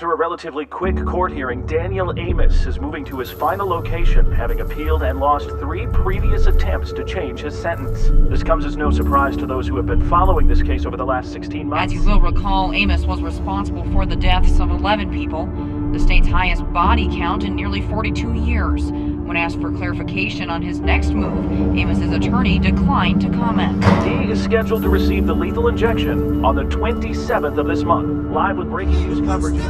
After a relatively quick court hearing, Daniel Amos is moving to his final location, having appealed and lost 3 previous attempts to change his sentence. This comes as no surprise to those who have been following this case over the last 16 months. As you will recall, Amos was responsible for the deaths of 11 people, the state's highest body count in nearly 42 years. When asked for clarification on his next move, Amos's attorney declined to comment. He is scheduled to receive the lethal injection on the 27th of this month. Live with breaking news coverage.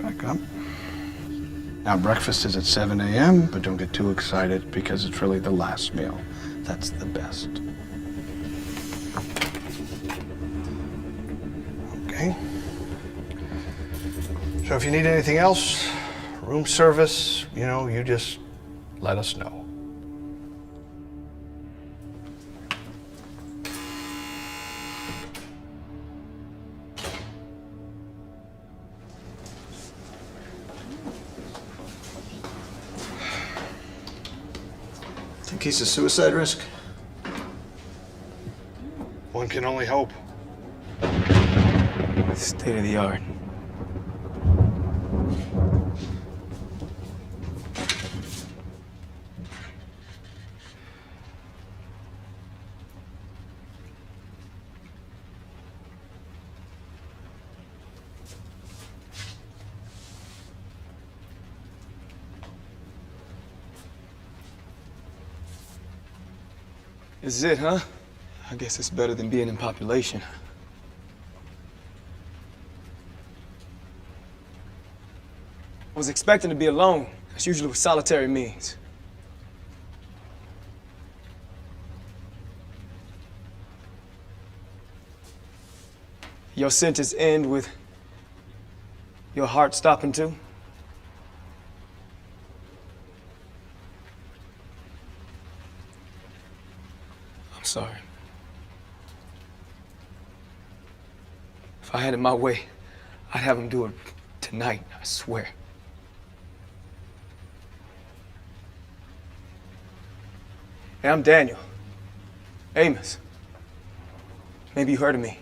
Back up. Now breakfast is at 7 a.m., but don't get too excited because it's really the last meal. That's the best. Okay. So if you need anything else, room service, you just let us know. Think he's a suicide risk? One can only hope. State of the art. This is it, huh? I guess it's better than being in population. I was expecting to be alone. That's usually what solitary means. Your sentence end with your heart stopping too? Sorry. If I had it my way, I'd have him do it tonight, I swear. Hey, I'm Daniel. Amos. Maybe you heard of me.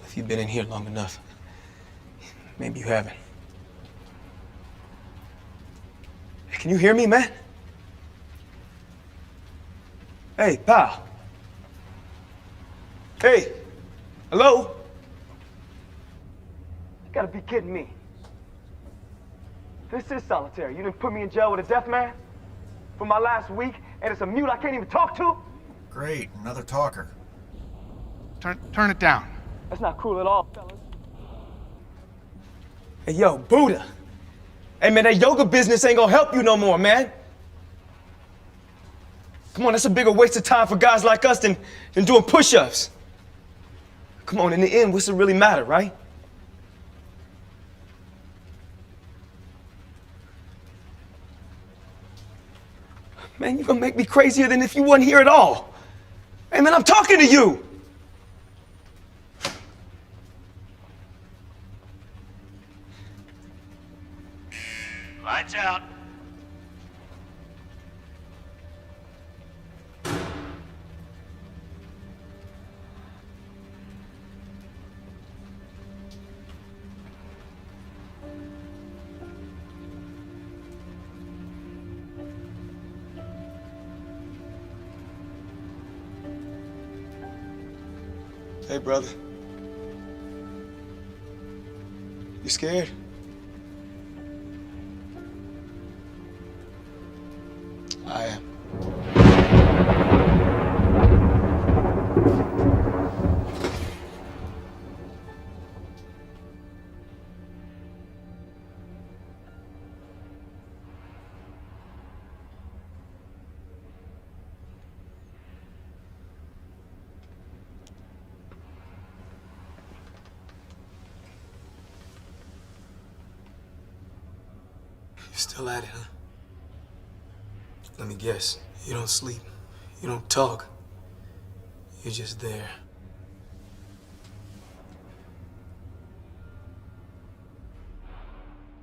If you've been in here long enough, maybe you haven't. Hey, can you hear me, man? Hey, pal. Hey, hello? You gotta be kidding me. This is solitary. You didn't put me in jail with a deaf man for my last week, and it's a mute I can't even talk to? Great, another talker. Turn it down. That's not cool at all, fellas. Hey, yo, Buddha. Hey, man, that yoga business ain't gonna help you no more, man. Come on, that's a bigger waste of time for guys like us than doing push-ups. Come on, in the end, what's it really matter, right? Man, you're gonna make me crazier than if you weren't here at all. Hey, man, I'm talking to you. Lights out. Hey, brother. You scared? I am. You're still at it, huh? Let me guess. You don't sleep. You don't talk. You're just there.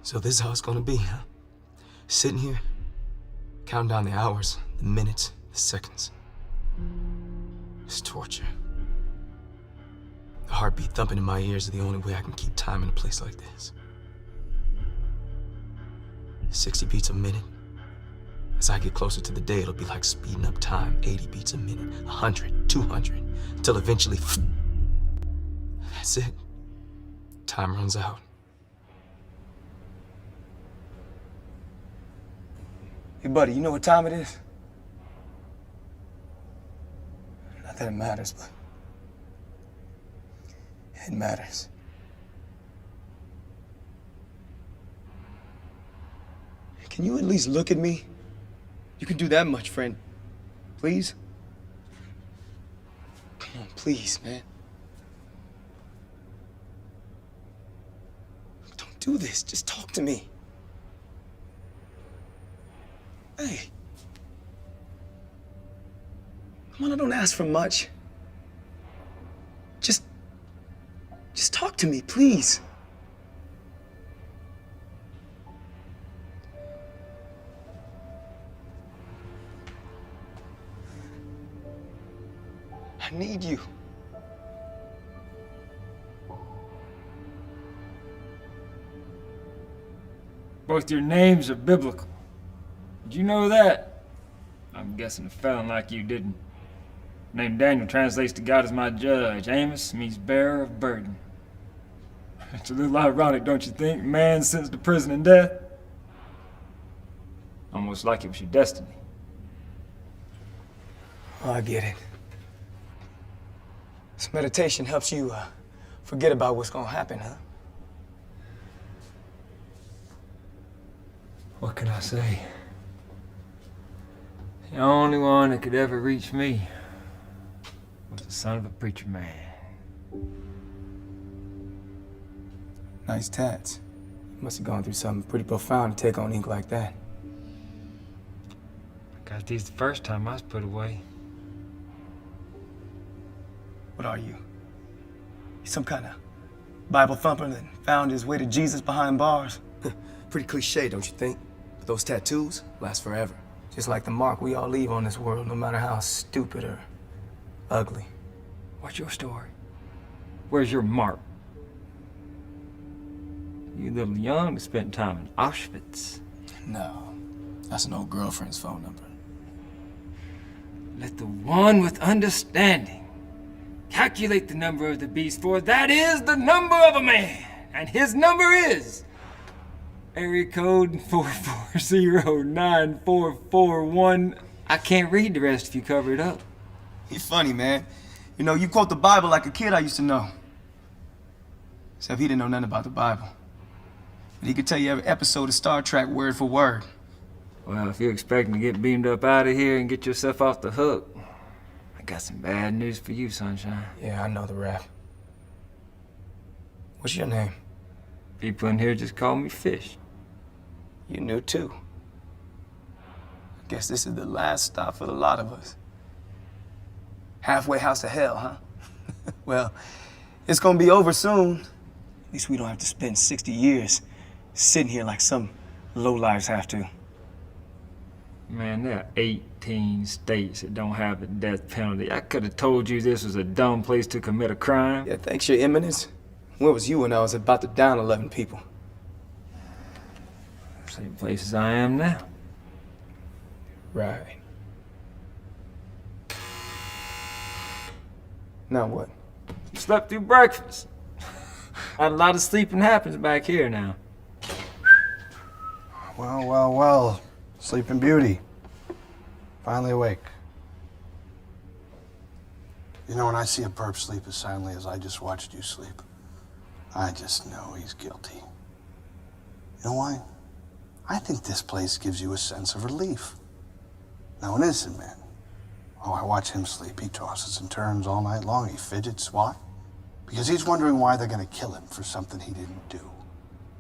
So this is how it's gonna be, huh? Sitting here, counting down the hours, the minutes, the seconds. It's torture. The heartbeat thumping in my ears is the only way I can keep time in a place like this. 60 beats a minute. As I get closer to the day, it'll be like speeding up time. 80 beats a minute, 100, 200, until eventually, that's it. Time runs out. Hey, buddy, you know what time it is? Not that it matters, but it matters. Can you at least look at me? You can do that much, friend. Please? Come on, please, man. Don't do this. Just talk to me. Hey. Come on, I don't ask for much. Just talk to me, please. I need you. Both your names are biblical. Did you know that? I'm guessing a felon like you didn't. Name Daniel translates to God as my judge. Amos means bearer of burden. It's a little ironic, don't you think? Man sentenced to prison and death. Almost like it was your destiny. Oh, I get it. This meditation helps you forget about what's gonna happen, huh? What can I say? The only one that could ever reach me was the son of a preacher man. Nice tats. You must have gone through something pretty profound to take on ink like that. I got these the first time I was put away. What are you? You some kind of Bible thumper that found his way to Jesus behind bars? Pretty cliche, don't you think? But those tattoos last forever. Just like the mark we all leave on this world, no matter how stupid or ugly. What's your story? Where's your mark? You a little young to spend time in Auschwitz. No, that's an old girlfriend's phone number. Let the one with understanding calculate the number of the beast, for that is the number of a man, and his number is area code 4409441. I can't read the rest if you cover it up. You're funny, man. You know, you quote the Bible like a kid I used to know. Except he didn't know nothing about the Bible. But he could tell you every episode of Star Trek word for word. Well, if you're expecting to get beamed up out of here and get yourself off the hook, I got some bad news for you, Sunshine. Yeah, I know the rap. What's your name? People in here just call me Fish. You knew too. I guess this is the last stop for the lot of us. Halfway house of hell, huh? Well, it's gonna be over soon. At least we don't have to spend 60 years sitting here like some Lowlifes have to. Man, there are 18 states that don't have the death penalty. I could have told you this was a dumb place to commit a crime. Yeah, thanks, Your Eminence. Where was you when I was about to down 11 people? Same place as I am now. Right. Now what? You slept through breakfast. Not a lot of sleeping happens back here now. Well, well, well. Sleeping Beauty. Finally awake. You know, when I see a perp sleep as soundly as I just watched you sleep, I just know he's guilty. You know why? I think this place gives you a sense of relief. Now, an innocent man. Oh, I watch him sleep. He tosses and turns all night long. He fidgets. Why? Because he's wondering why they're going to kill him for something he didn't do.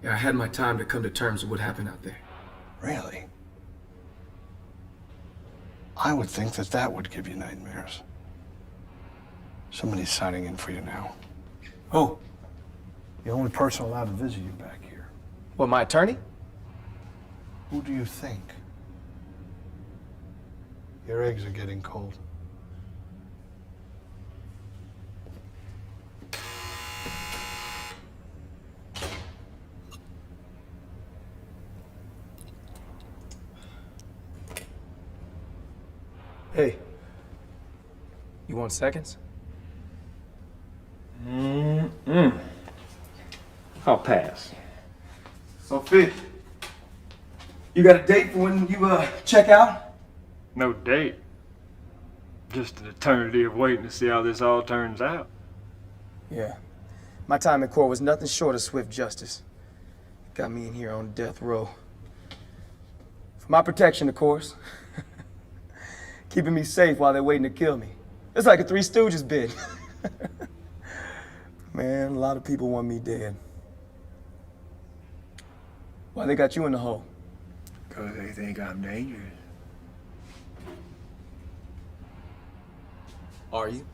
Yeah, I had my time to come to terms with what happened out there. Really? I would think that that would give you nightmares. Somebody's signing in for you now. Oh, The only person allowed to visit you back here. what, my attorney? Who do you think? Your eggs are getting cold. Hey, you want seconds? I'll pass. Sophie, you got a date for when you check out? No date. Just an eternity of waiting to see how this all turns out. Yeah. My time in court was nothing short of swift justice. Got me in here on death row. For my protection, of course. Keeping me safe while they're waiting to kill me. It's like a Three Stooges bid. Man, a lot of people want me dead. Why they got you in the hole? Because they think I'm dangerous. Are you?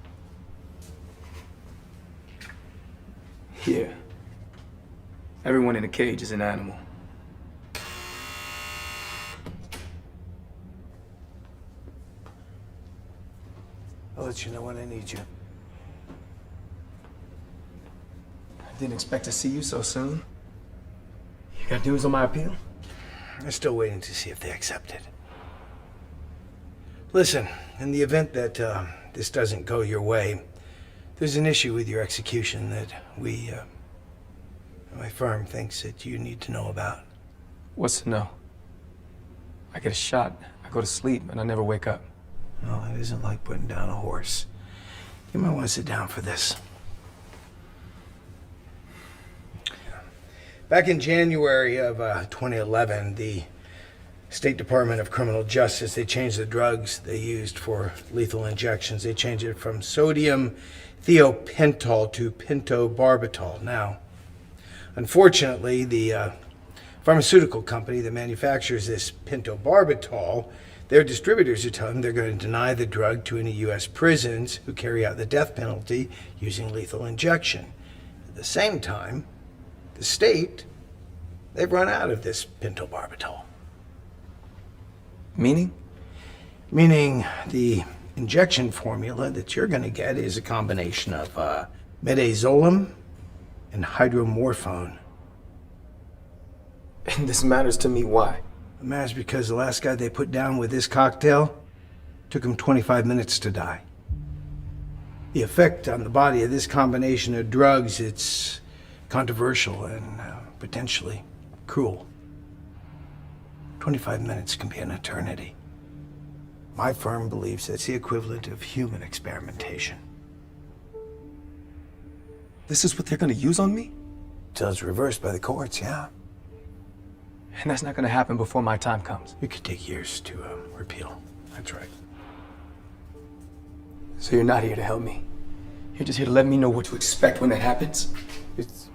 Yeah. Everyone in a cage is an animal. I'll let you know when I need you. I didn't expect to see you so soon. You got news on my appeal? They're still waiting to see if they accept it. Listen, in the event that this doesn't go your way, there's an issue with your execution that my firm thinks that you need to know about. What's to know? I get a shot, I go to sleep, and I never wake up. Well, it isn't like putting down a horse. You might want to sit down for this. Back in January of 2011, the State Department of Criminal Justice, they changed the drugs they used for lethal injections. They changed it from sodium thiopental to pentobarbital. Now, unfortunately, the pharmaceutical company that manufactures this pentobarbital, their distributors are telling them they're going to deny the drug to any U.S. prisons who carry out the death penalty using lethal injection. At the same time, the state, they've run out of this pentobarbital. Meaning? Meaning the injection formula that you're going to get is a combination of midazolam and hydromorphone. And this matters to me, why? It matters because the last guy they put down with this cocktail took him 25 minutes to die. The effect on the body of this combination of drugs, it's controversial and potentially cruel. 25 minutes can be an eternity. My firm believes that's the equivalent of human experimentation. This is what they're gonna use on me? Till it's reversed by the courts, yeah. And that's not gonna happen before my time comes. It could take years to repeal. That's right. So you're not here to help me. You're just here to let me know what to expect when that happens? It's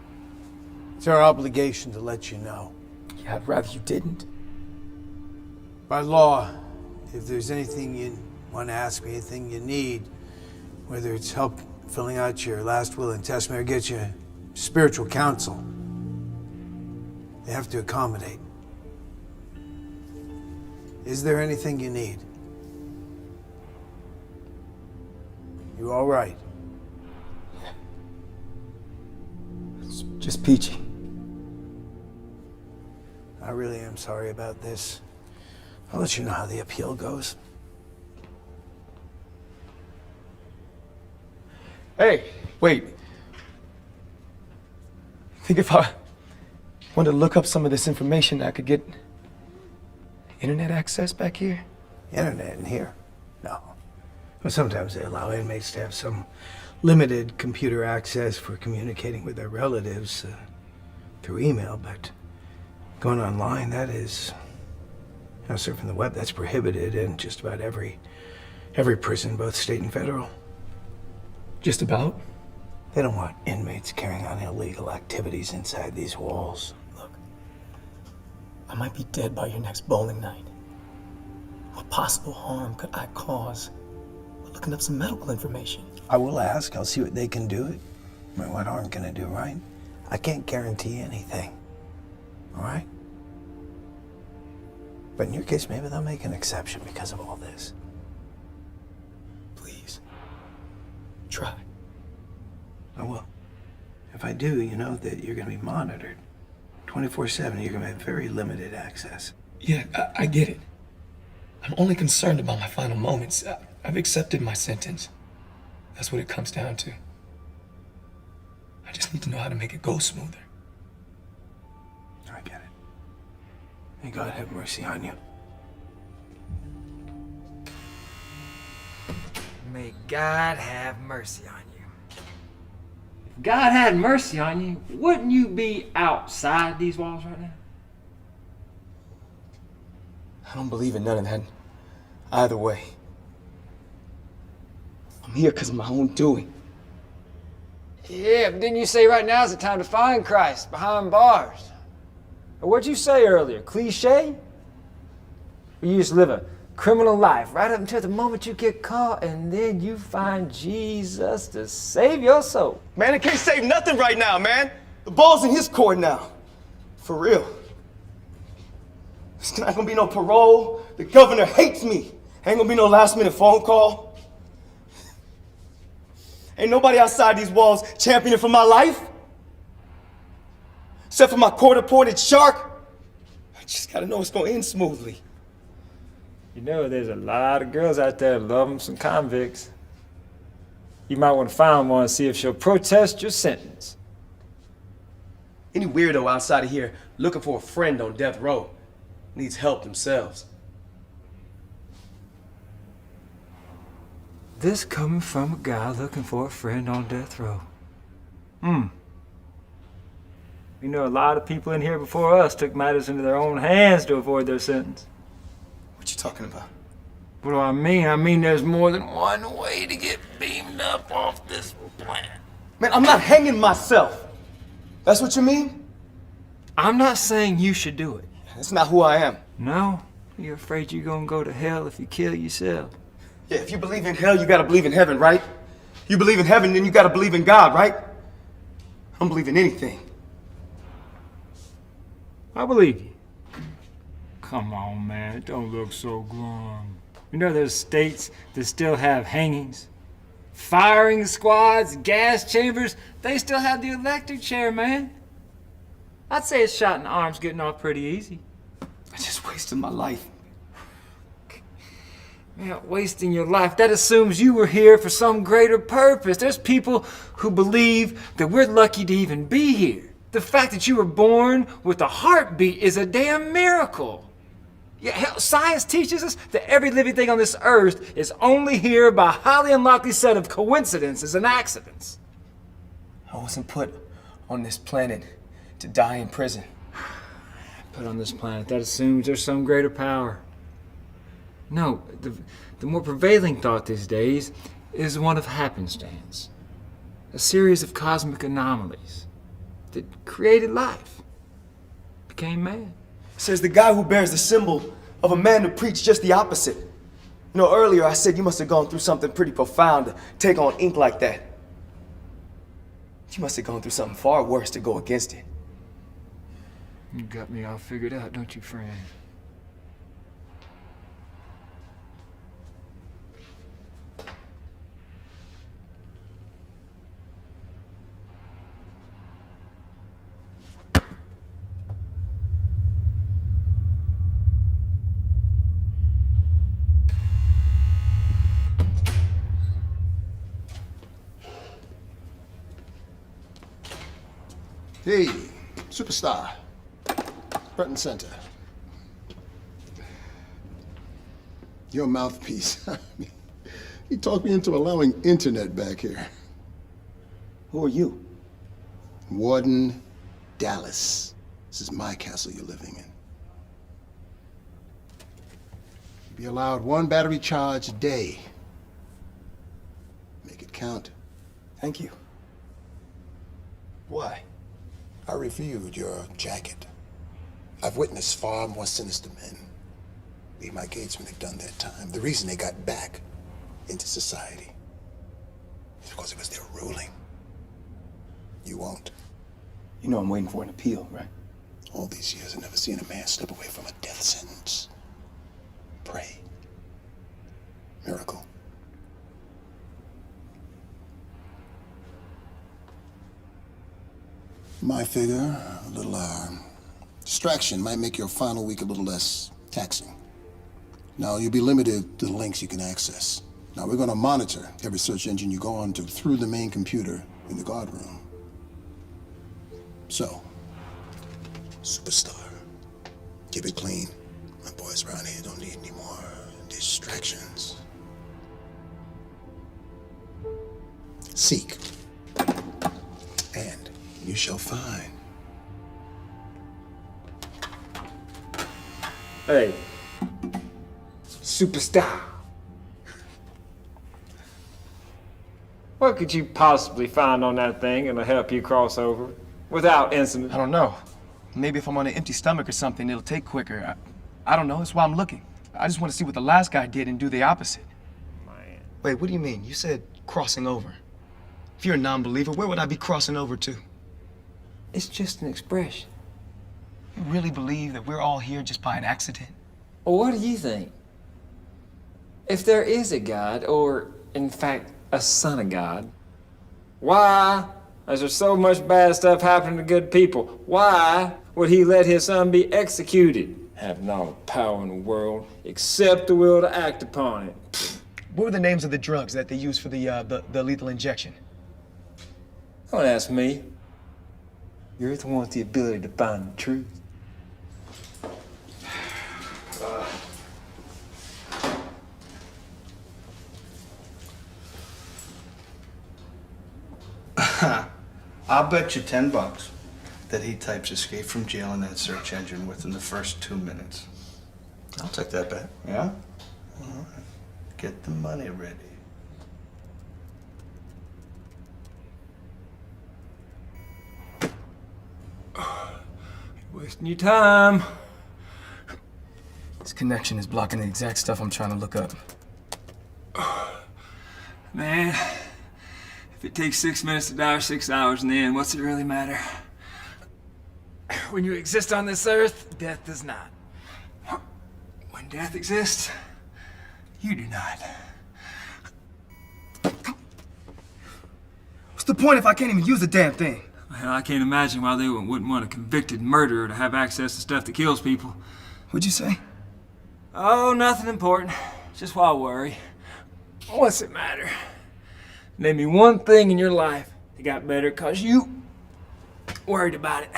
our obligation to let you know. Yeah, I'd rather you didn't. By law, if there's anything you want to ask me, anything you need, whether it's help filling out your last will and testament or get you spiritual counsel, they have to accommodate. Is there anything you need? You all right? It's just peachy. I really am sorry about this. I'll let you know how the appeal goes. Hey, wait. Think if I wanted to look up some of this information, I could get internet access back here? Internet in here? No. Well, sometimes they allow inmates to have some limited computer access for communicating with their relatives through email, but going online, that is, surfing the web, that's prohibited in just about every prison, both state and federal. Just about? They don't want inmates carrying on illegal activities inside these walls. Look, I might be dead by your next bowling night. What possible harm could I cause by looking up some medical information? I will ask. I'll see what they can do. I mean, what harm can I do, right? I can't guarantee anything. All right? But in your case, maybe they'll make an exception because of all this. Please, try. I will. If I do, you know that you're going to be monitored 24/7. You're going to have very limited access. Yeah, I get it. I'm only concerned about my final moments. I've accepted my sentence. That's what it comes down to. I just need to know how to make it go smoother. I get it. May God have mercy on you. May God have mercy on you. If God had mercy on you, wouldn't you be outside these walls right now? I don't believe in none of that. Either way. I'm here because of my own doing. Yeah, but didn't you say right now is the time to find Christ behind bars? Or what'd you say earlier? Cliche? Or you just live a criminal life right up until the moment you get caught and then you find Jesus to save your soul. Man, I can't save nothing right now, man. The ball's in his court now. For real. There's not gonna be no parole. The governor hates me. Ain't gonna be no last minute phone call. Ain't nobody outside these walls championing for my life. Except for my court-appointed shark. I just gotta know it's gonna end smoothly. You know, there's a lot of girls out there loving some convicts. You might want to find one and see if she'll protest your sentence. Any weirdo outside of here looking for a friend on death row needs help themselves. This coming from a guy looking for a friend on death row. You know, a lot of people in here before us took matters into their own hands to avoid their sentence. What you talking about? What do I mean? I mean there's more than one way to get beamed up off this planet. Man, I'm not hanging myself. That's what you mean? I'm not saying you should do it. That's not who I am. No? You're afraid you're gonna go to hell if you kill yourself. Yeah, if you believe in hell, you gotta believe in heaven, right? You believe in heaven, then you gotta believe in God, right? I don't believe in anything. I believe you. Come on, man. Don't look so glum. You know there's states that still have hangings. Firing squads, gas chambers, they still have the electric chair, man. I'd say a shot in the arm's getting off pretty easy. I just wasted my life. Man, wasting your life, that assumes you were here for some greater purpose. There's people who believe that we're lucky to even be here. The fact that you were born with a heartbeat is a damn miracle. Yeah, hell, science teaches us that every living thing on this earth is only here by a highly unlikely set of coincidences and accidents. I wasn't put on this planet to die in prison. Put on this planet, that assumes there's some greater power. No, the more prevailing thought these days is one of happenstance. A series of cosmic anomalies that created life, became man. Says the guy who bears the symbol of a man who preached just the opposite. You know, earlier I said you must have gone through something pretty profound to take on ink like that. You must have gone through something far worse to go against it. You got me all figured out, don't you, friend? Hey, superstar. Front and center. Your mouthpiece. He talked me into allowing internet back here. Who are you? Warden Dallas. This is my castle you're living in. You'll be allowed 1 battery charge a day. Make it count. Thank you. Why? I reviewed your jacket. I've witnessed far more sinister men leave my gates when they've done their time. The reason they got back into society is because it was their ruling. You won't. You know I'm waiting for an appeal, right? All these years I've never seen a man slip away from a death sentence. Pray. Miracle. My figure, a little distraction might make your final week a little less taxing. Now, you'll be limited to the links you can access. Now, we're going to monitor every search engine you go on to through the main computer in the guard room. So, superstar, keep it clean. My boys around here don't need any more distractions. Seek, and you shall find. Hey, superstar. What could you possibly find on that thing that'll help you cross over without incident? I don't know. Maybe if I'm on an empty stomach or something, it'll take quicker. I don't know. That's why I'm looking. I just want to see what the last guy did and do the opposite. Man. Wait, what do you mean? You said crossing over. If you're a non-believer, where would I be crossing over to? It's just an expression. You really believe that we're all here just by an accident? Well, what do you think? If there is a God, or in fact, a son of God, why is there so much bad stuff happening to good people? Why would he let his son be executed? Having all the power in the world, except the will to act upon it. What were the names of the drugs that they used for the lethal injection? Don't ask me. You're the one with the ability to find the truth. I'll bet you $10 that he types escape from jail in that search engine within the first 2 minutes. I'll take that bet. Yeah? All right. Get the money ready. Wasting your time. This connection is blocking the exact stuff I'm trying to look up. Man, if it takes 6 minutes to die or 6 hours in the end, what's it really matter? When you exist on this earth, death does not. When death exists, you do not. What's the point if I can't even use the damn thing? Well, I can't imagine why they wouldn't want a convicted murderer to have access to stuff that kills people. What'd you say? Oh, nothing important. Just why worry? What's it matter? Name me one thing in your life that got better because you worried about it.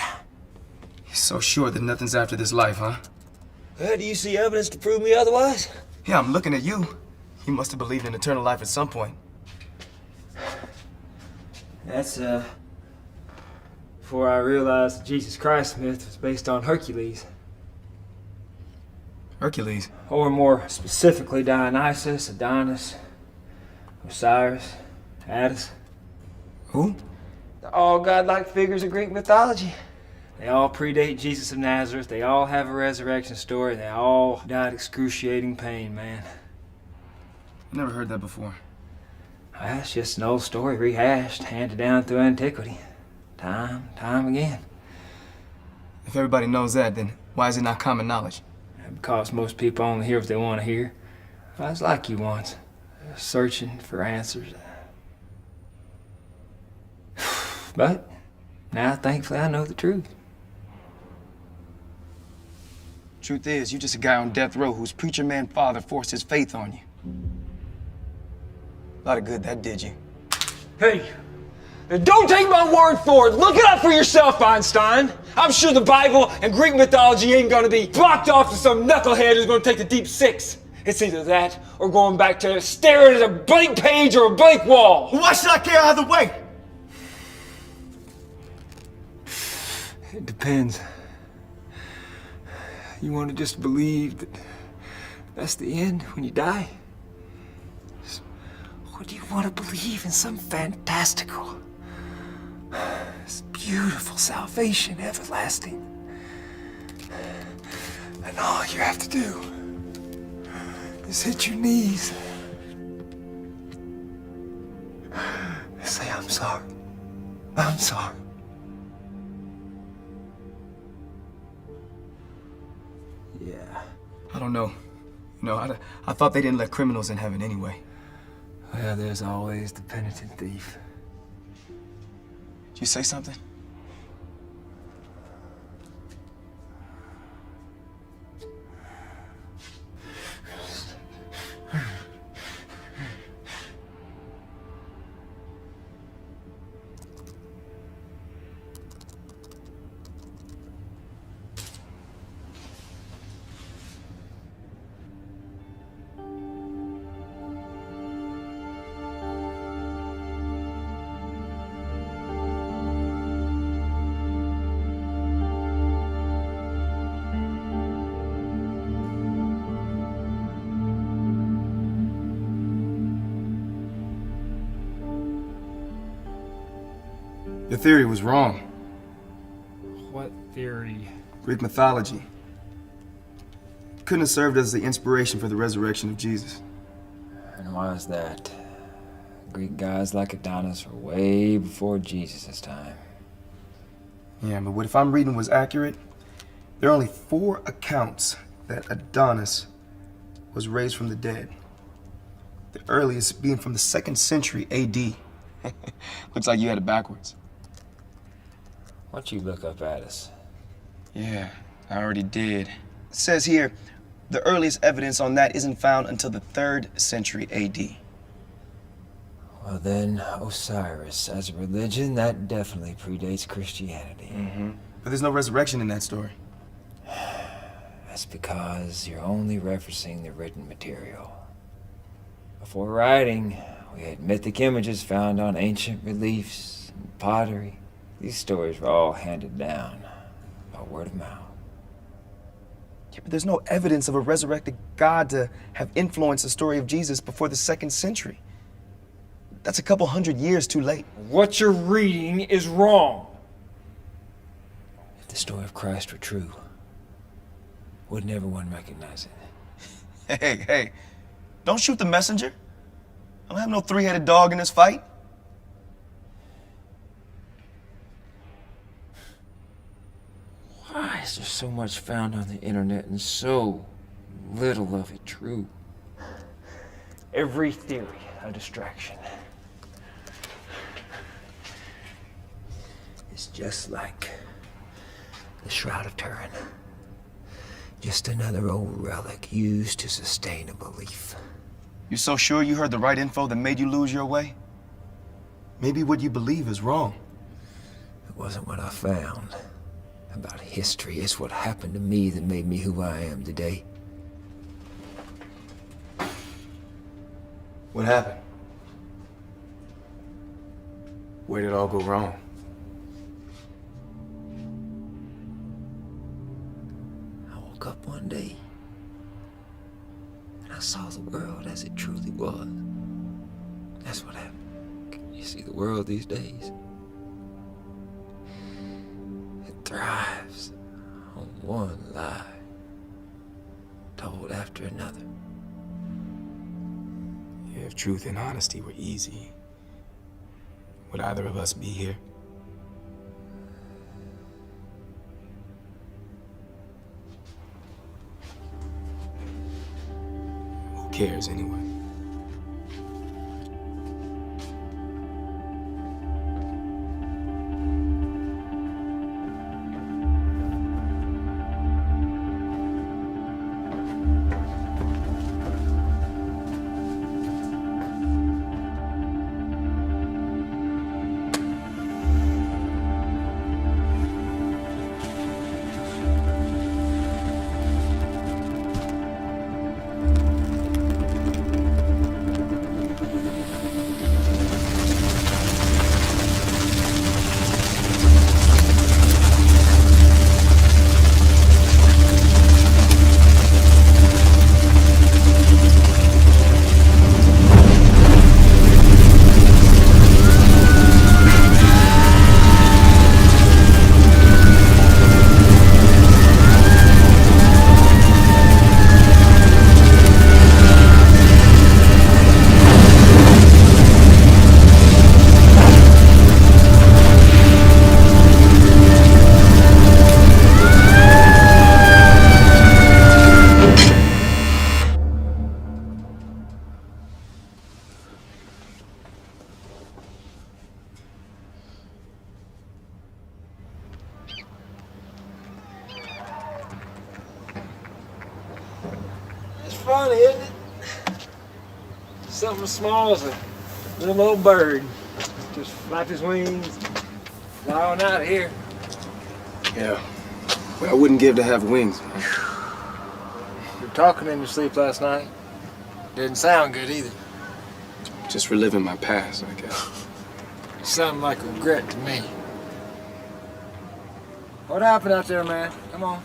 You're so sure that nothing's after this life, huh? Do you see evidence to prove me otherwise? Yeah, I'm looking at you. You must have believed in eternal life at some point. That's, before I realized the Jesus Christ myth was based on Hercules. Hercules? Or more specifically, Dionysus, Adonis, Osiris, Attis. Who? They're all godlike figures of Greek mythology. They all predate Jesus of Nazareth, they all have a resurrection story, and they all died excruciating pain, man. I've never heard that before. That's just an old story rehashed, handed down through antiquity. Time again. If everybody knows that, then why is it not common knowledge? Because most people only hear what they want to hear. I was like you once, searching for answers. But now, thankfully, I know the truth. Truth is, you're just a guy on death row whose preacher man father forced his faith on you. A lot of good that did you. Hey, Don't take my word for it. Look it up for yourself, Einstein. I'm sure the Bible and Greek mythology ain't gonna be blocked off to some knucklehead who's gonna take the deep six. It's either that or going back to staring at a blank page or a blank wall. Why should I care either way? It depends. You want to just believe that that's the end when you die? Or do you want to believe in some fantastical, this beautiful salvation everlasting? And all you have to do is hit your knees and say, I'm sorry. I'm sorry. Yeah. I don't know. I thought they didn't let criminals in heaven anyway. Well, there's always the penitent thief. Did you say something? Your theory was wrong. What theory? Greek mythology. Couldn't have served as the inspiration for the resurrection of Jesus. And why is that? Greek gods like Adonis were way before Jesus' time. Yeah, but what if I'm reading was accurate? There are only 4 accounts that Adonis was raised from the dead. The earliest being from the 2nd century AD. Looks like you had it backwards. Why don't you look up at us? Yeah, I already did. It says here, the earliest evidence on that isn't found until the 3rd century AD. Well then, Osiris, as a religion, that definitely predates Christianity. Mm-hmm. But there's no resurrection in that story. That's because you're only referencing the written material. Before writing, we had mythic images found on ancient reliefs and pottery. These stories were all handed down by word of mouth. Yeah, but there's no evidence of a resurrected God to have influenced the story of Jesus before the 2nd century. That's a couple hundred years too late. What you're reading is wrong. If the story of Christ were true, wouldn't everyone recognize it? Hey, don't shoot the messenger. I don't have no 3-headed dog in this fight. Why is there so much found on the internet and so little of it true? Every theory a distraction. It's just like the Shroud of Turin. Just another old relic used to sustain a belief. You so sure you heard the right info that made you lose your way? Maybe what you believe is wrong. It wasn't what I found about history. It's what happened to me that made me who I am today. What happened? Where did it all go wrong? I woke up one day and I saw the world as it truly was. That's what happened. You see the world these days? It thrives on one lie told after another. Yeah, if truth and honesty were easy, would either of us be here? Who cares anyway? funny, isn't it? Something as small as a little old bird. Just flap his wings, fly on out of here. Yeah. Well, I wouldn't give to have wings, man. You were talking in your sleep last night. Didn't sound good either. Just reliving my past, I guess. Something like regret to me. What happened out there, man? Come on.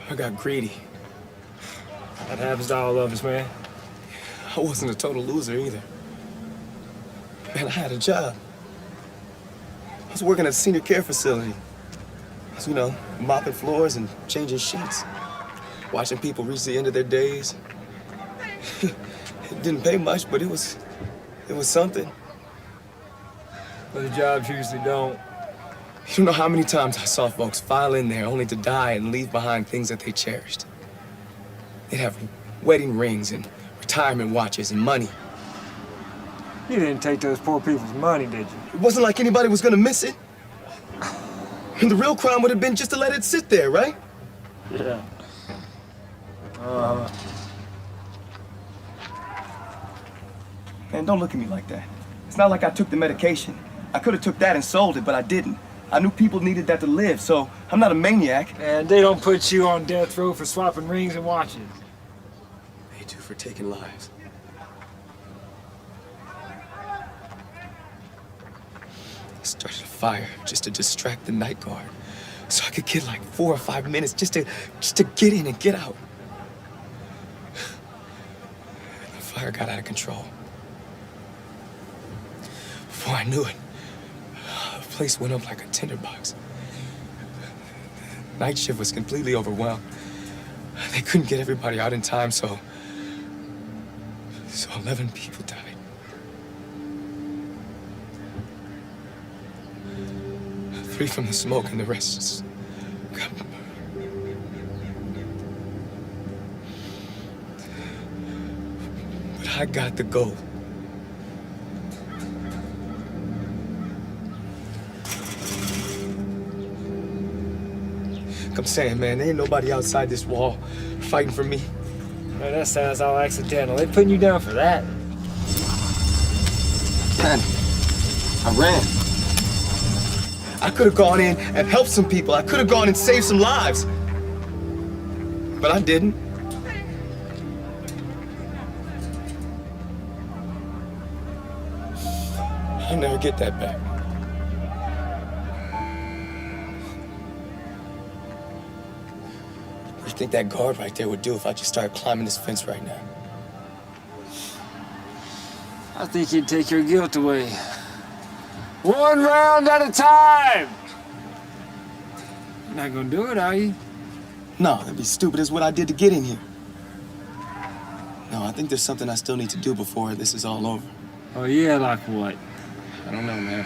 I got greedy. That happens to all of us, man. I wasn't a total loser either. Man, I had a job. I was working at a senior care facility. I was, mopping floors and changing sheets. Watching people reach the end of their days. It didn't pay much, but it was something. Other jobs usually don't. You don't know how many times I saw folks file in there only to die and leave behind things that they cherished. They'd have wedding rings and retirement watches and money. You didn't take those poor people's money, did you? It wasn't like anybody was gonna miss it. And the real crime would have been just to let it sit there, right? Yeah. Man, don't look at me like that. It's not like I took the medication. I could have took that and sold it, but I didn't. I knew people needed that to live, so I'm not a maniac. And they don't put you on death row for swapping rings and watches. They do for taking lives. I started a fire just to distract the night guard, so I could get like 4 or 5 minutes just to get in and get out. The fire got out of control. Before I knew it, the place went up like a tinderbox. Night shift was completely overwhelmed. They couldn't get everybody out in time, so 11 people died. Three from the smoke and the rest just got... But I got the gold. I'm saying, man, there ain't nobody outside this wall fighting for me. Man, that sounds all accidental. They putting you down for that. Man, I ran. I could have gone in and helped some people. I could have gone and saved some lives. But I didn't. I'll never get that back. What do you think that guard right there would do if I just started climbing this fence right now? I think he'd take your guilt away. One round at a time! You're not gonna do it, are you? No, that'd be stupid as what I did to get in here. No, I think there's something I still need to do before this is all over. Oh yeah, like what? I don't know, man.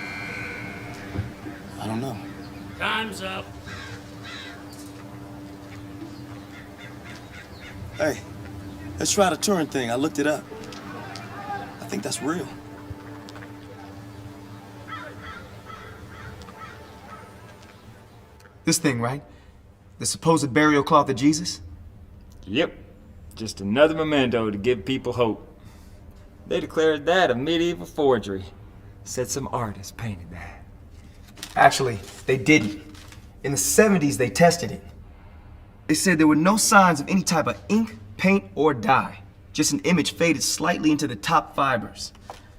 I don't know. Time's up. Hey, let's try the Turing thing. I looked it up. I think that's real. This thing, right? The supposed burial cloth of Jesus? Yep. Just another memento to give people hope. They declared that a medieval forgery. Said some artist painted that. Actually, they didn't. In the 70s, they tested it. They said there were no signs of any type of ink, paint, or dye. Just an image faded slightly into the top fibers.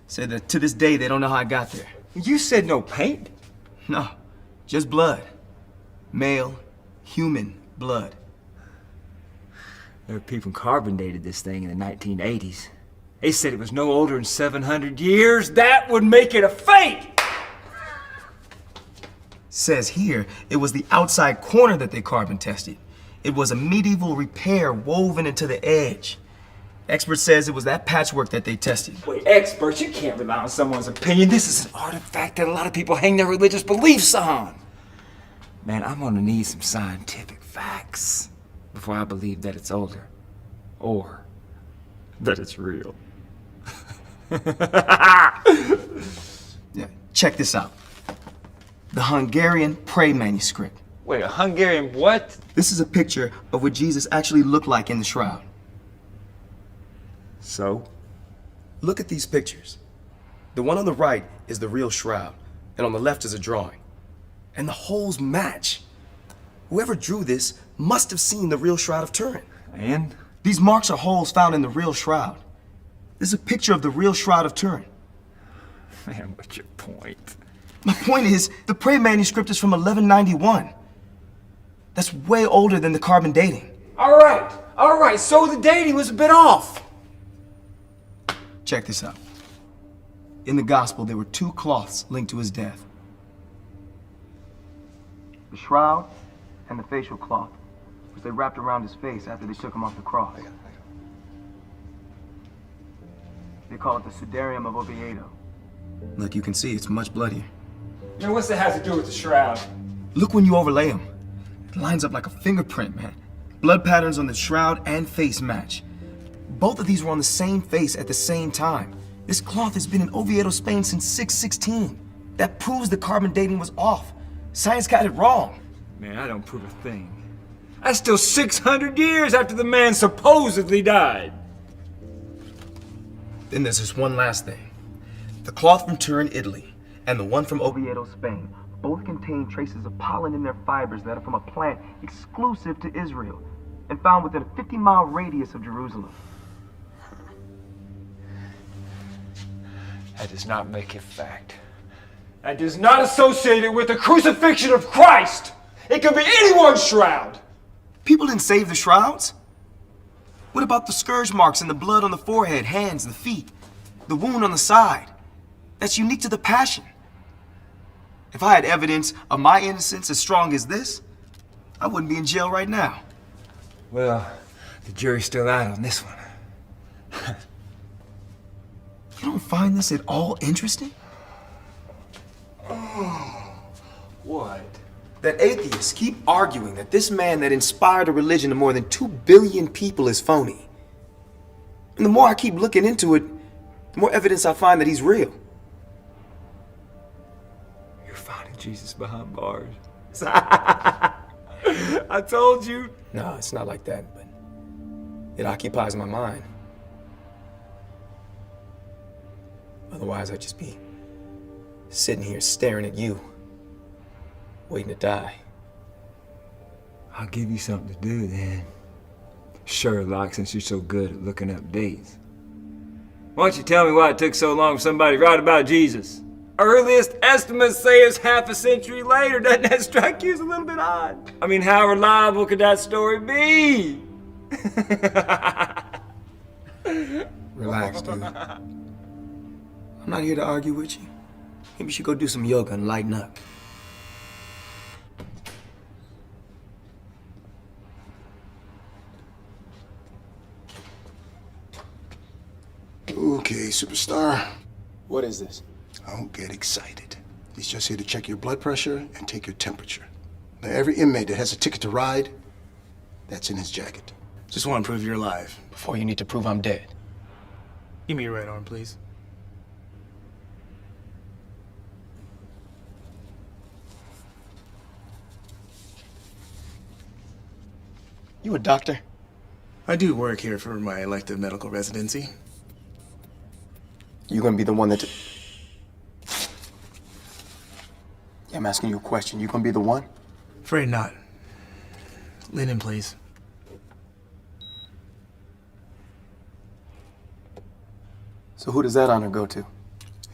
Said that to this day, they don't know how it got there. You said no paint? No, just blood. Male, human blood. There were people carbon dated this thing in the 1980s. They said it was no older than 700 years. That would make it a fake! Says here, it was the outside corner that they carbon tested. It was a medieval repair woven into the edge. Expert says it was that patchwork that they tested. Wait, experts, you can't rely on someone's opinion. This is an artifact that a lot of people hang their religious beliefs on. Man, I'm gonna need some scientific facts before I believe that it's older. Or that it's real. Yeah, check this out. The Hungarian Prey manuscript. Wait, a Hungarian what? This is a picture of what Jesus actually looked like in the shroud. So? Look at these pictures. The one on the right is the real shroud, and on the left is a drawing. And the holes match. Whoever drew this must have seen the real Shroud of Turin. And? These marks are holes found in the real shroud. This is a picture of the real Shroud of Turin. Man, what's your point? My point is, the Prey manuscript is from 1191. That's way older than the carbon dating. All right, so the dating was a bit off. Check this out. In the gospel, there were two cloths linked to his death. The shroud and the facial cloth, which they wrapped around his face after they took him off the cross. They call it the Sudarium of Oviedo. Look, you can see it's much bloodier. Man, what's that have to do with the shroud? Look when you overlay them. It lines up like a fingerprint, man. Blood patterns on the shroud and face match. Both of these were on the same face at the same time. This cloth has been in Oviedo, Spain since 616. That proves the carbon dating was off. Science got it wrong. Man, I don't prove a thing. That's still 600 years after the man supposedly died. Then there's this one last thing. The cloth from Turin, Italy, and the one from Oviedo, Spain, both contain traces of pollen in their fibers that are from a plant exclusive to Israel and found within a 50-mile radius of Jerusalem. That does not make it fact. That does not associate it with the crucifixion of Christ. It could be anyone's shroud. People didn't save the shrouds. What about the scourge marks and the blood on the forehead, hands, the feet, the wound on the side? That's unique to the Passion. If I had evidence of my innocence as strong as this, I wouldn't be in jail right now. Well, the jury's still out on this one. You don't find this at all interesting? What? That atheists keep arguing that this man that inspired a religion to more than 2 billion people is phony. And the more I keep looking into it, the more evidence I find that he's real. You're finding Jesus behind bars. I told you. No, it's not like that, but it occupies my mind. Otherwise, I'd just be sitting here staring at you, waiting to die. I'll give you something to do then. Sherlock, since you're so good at looking up dates. Why don't you tell me why it took so long for somebody to write about Jesus? Earliest estimates say it's half a century later. Doesn't that strike you as a little bit odd? I mean, how reliable could that story be? Relax, dude. I'm not here to argue with you. Maybe you should go do some yoga and lighten up. Okay, superstar. What is this? Don't get excited. He's just here to check your blood pressure and take your temperature. Now, every inmate that has a ticket to ride, that's in his jacket. Just want to prove you're alive. Before you need to prove I'm dead. Give me your right arm, please. You a doctor? I do work here for my elective medical residency. You gonna be the one that... Yeah, I'm asking you a question. You gonna be the one? Afraid not. Linen, please. So who does that honor go to?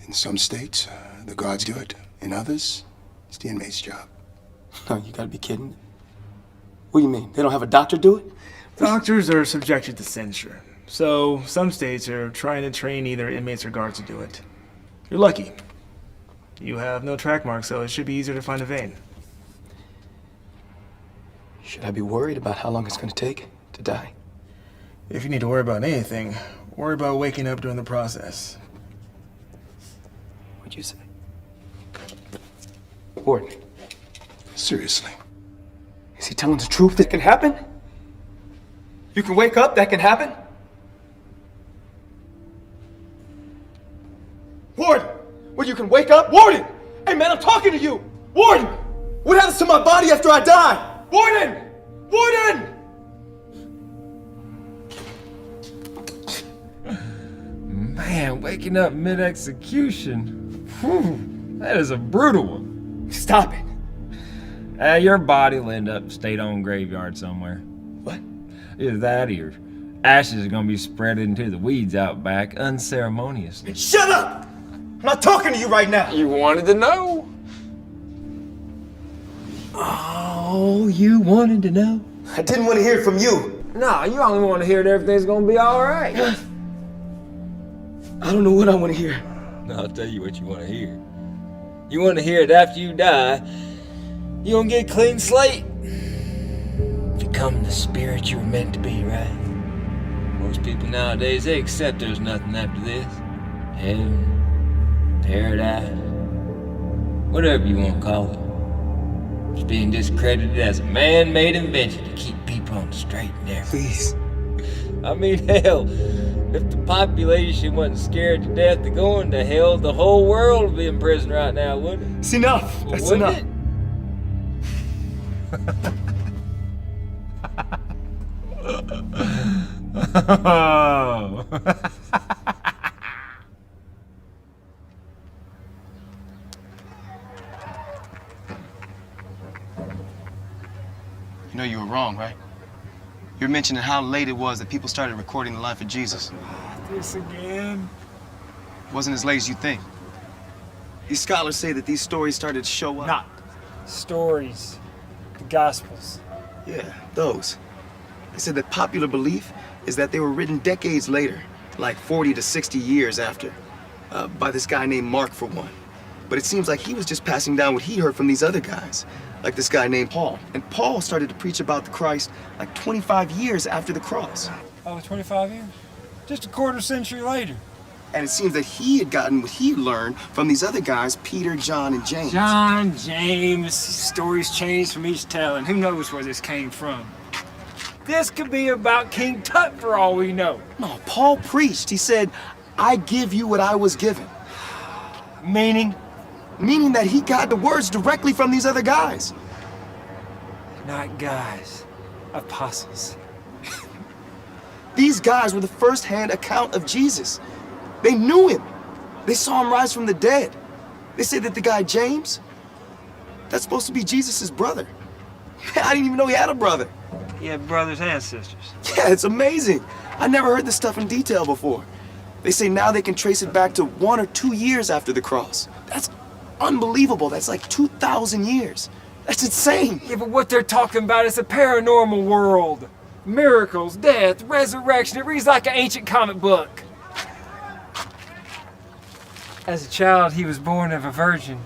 In some states, the guards do it. In others, it's the inmate's job. No, you gotta be kidding. What do you mean? They don't have a doctor do it? Doctors are subjected to censure. So some states are trying to train either inmates or guards to do it. You're lucky. You have no track marks, so it should be easier to find a vein. Should I be worried about how long it's gonna take to die? If you need to worry about anything, worry about waking up during the process. What'd you say? Warden, Seriously. is he telling the truth? That can happen? You can wake up, that can happen? Warden! Well, you can wake up? Warden! Hey, man, I'm talking to you! Warden! What happens to my body after I die? Warden! Warden! Man, waking up mid-execution. Whew, that is a brutal one. Stop it. Your body will end up in a state-owned graveyard somewhere. What? Either that or your ashes are gonna be spread into the weeds out back unceremoniously. Shut up! I'm not talking to you right now. You wanted to know? Oh, you wanted to know? I didn't want to hear it from you. No, you only want to hear that everything's gonna be all right. I don't know what I want to hear. No, I'll tell you what you want to hear. You want to hear it after you die. You gonna get a clean slate. Become the spirit you were meant to be, right? Most people nowadays, they accept there's nothing after this. Heaven, paradise, whatever you want to call it. It's being discredited as a man-made invention to keep people on the straight and narrow. Please. I mean, hell, if the population wasn't scared to death of going to hell, the whole world would be in prison right now, wouldn't it? It's enough. That's enough. Oh. You know you were wrong, right? You're mentioning how late it was that people started recording the life of Jesus. This again? It wasn't as late as you think. These scholars say that these stories started to show up. Not stories, the Gospels. Yeah, those. They said that popular belief is that they were written decades later, like 40 to 60 years after, by this guy named Mark, for one. But it seems like he was just passing down what he heard from these other guys, like this guy named Paul. And Paul started to preach about the Christ like 25 years after the cross. Oh, 25 years? Just a quarter century later. And it seems that he had gotten what he learned from these other guys, Peter, John, and James. John, James, stories changed from each telling. Who knows where this came from? This could be about King Tut for all we know. No, Paul preached. He said, I give you what I was given. Meaning? Meaning that he got the words directly from these other guys. Not guys, apostles. These guys were the first-hand account of Jesus. They knew him. They saw him rise from the dead. They say that the guy James, that's supposed to be Jesus' brother. I didn't even know he had a brother. He had brothers and sisters. Yeah, it's amazing. I never heard this stuff in detail before. They say now they can trace it back to 1 or 2 years after the cross. That's unbelievable. That's like 2,000 years. That's insane. Yeah, but what they're talking about is a paranormal world. Miracles, death, resurrection. It reads like an ancient comic book. As a child, he was born of a virgin.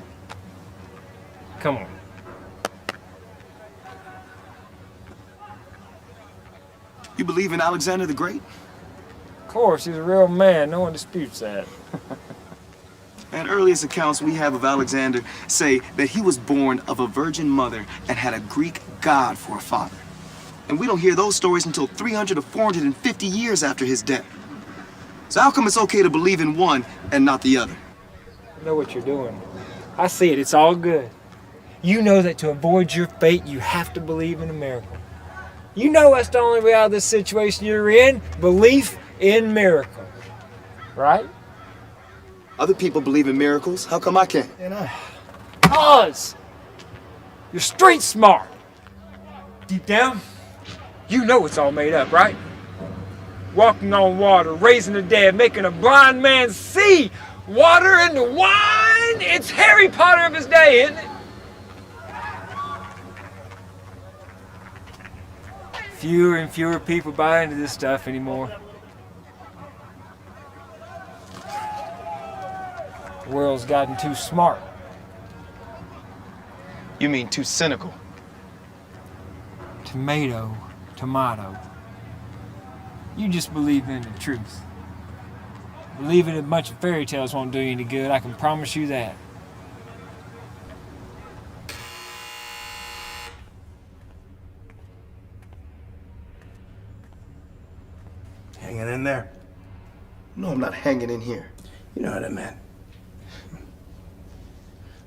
Come on. You believe in Alexander the Great? Of course, he's a real man. No one disputes that. And earliest accounts we have of Alexander say that he was born of a virgin mother and had a Greek god for a father. And we don't hear those stories until 300 to 450 years after his death. So how come it's okay to believe in one and not the other? I know what you're doing. I see it. It's all good. You know that to avoid your fate, you have to believe in a miracle. You know that's the only way out of this situation you're in. Belief in miracle. Right? Other people believe in miracles. How come I can't? Cause you're street smart. Deep down, you know it's all made up, right? Walking on water, raising the dead, making a blind man see. Water into wine. It's Harry Potter of his day, isn't it? Fewer and fewer people buy into this stuff anymore. The world's gotten too smart. You mean too cynical? Tomato, tomato. You just believe in the truth. Believing in a bunch of fairy tales won't do you any good, I can promise you that. Hanging in there? No, I'm not hanging in here. You know what I meant.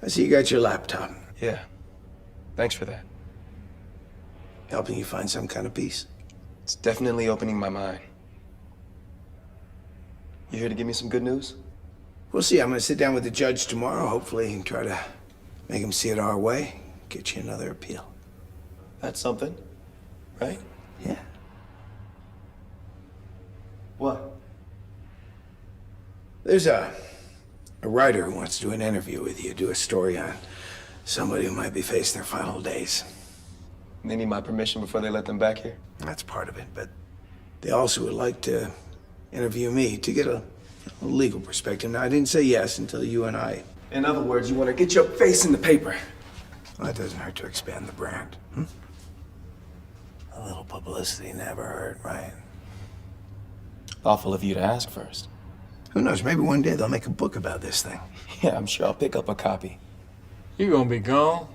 I see you got your laptop. Yeah. Thanks for that. Helping you find some kind of peace? It's definitely opening my mind. You here to give me some good news? We'll see. I'm going to sit down with the judge tomorrow, hopefully, and try to make him see it our way. Get you another appeal. That's something, right? Yeah. What? There's a writer who wants to do an interview with you, do a story on somebody who might be facing their final days. They need my permission before they let them back here? That's part of it, but they also would like to interview me to get a legal perspective. Now, I didn't say yes until you and I... In other words, you want to get your face in the paper. Well, that doesn't hurt to expand the brand. A little publicity never hurt, right? Thoughtful of you to ask first. Who knows, maybe one day they'll make a book about this thing. Yeah, I'm sure I'll pick up a copy. You're gonna be gone.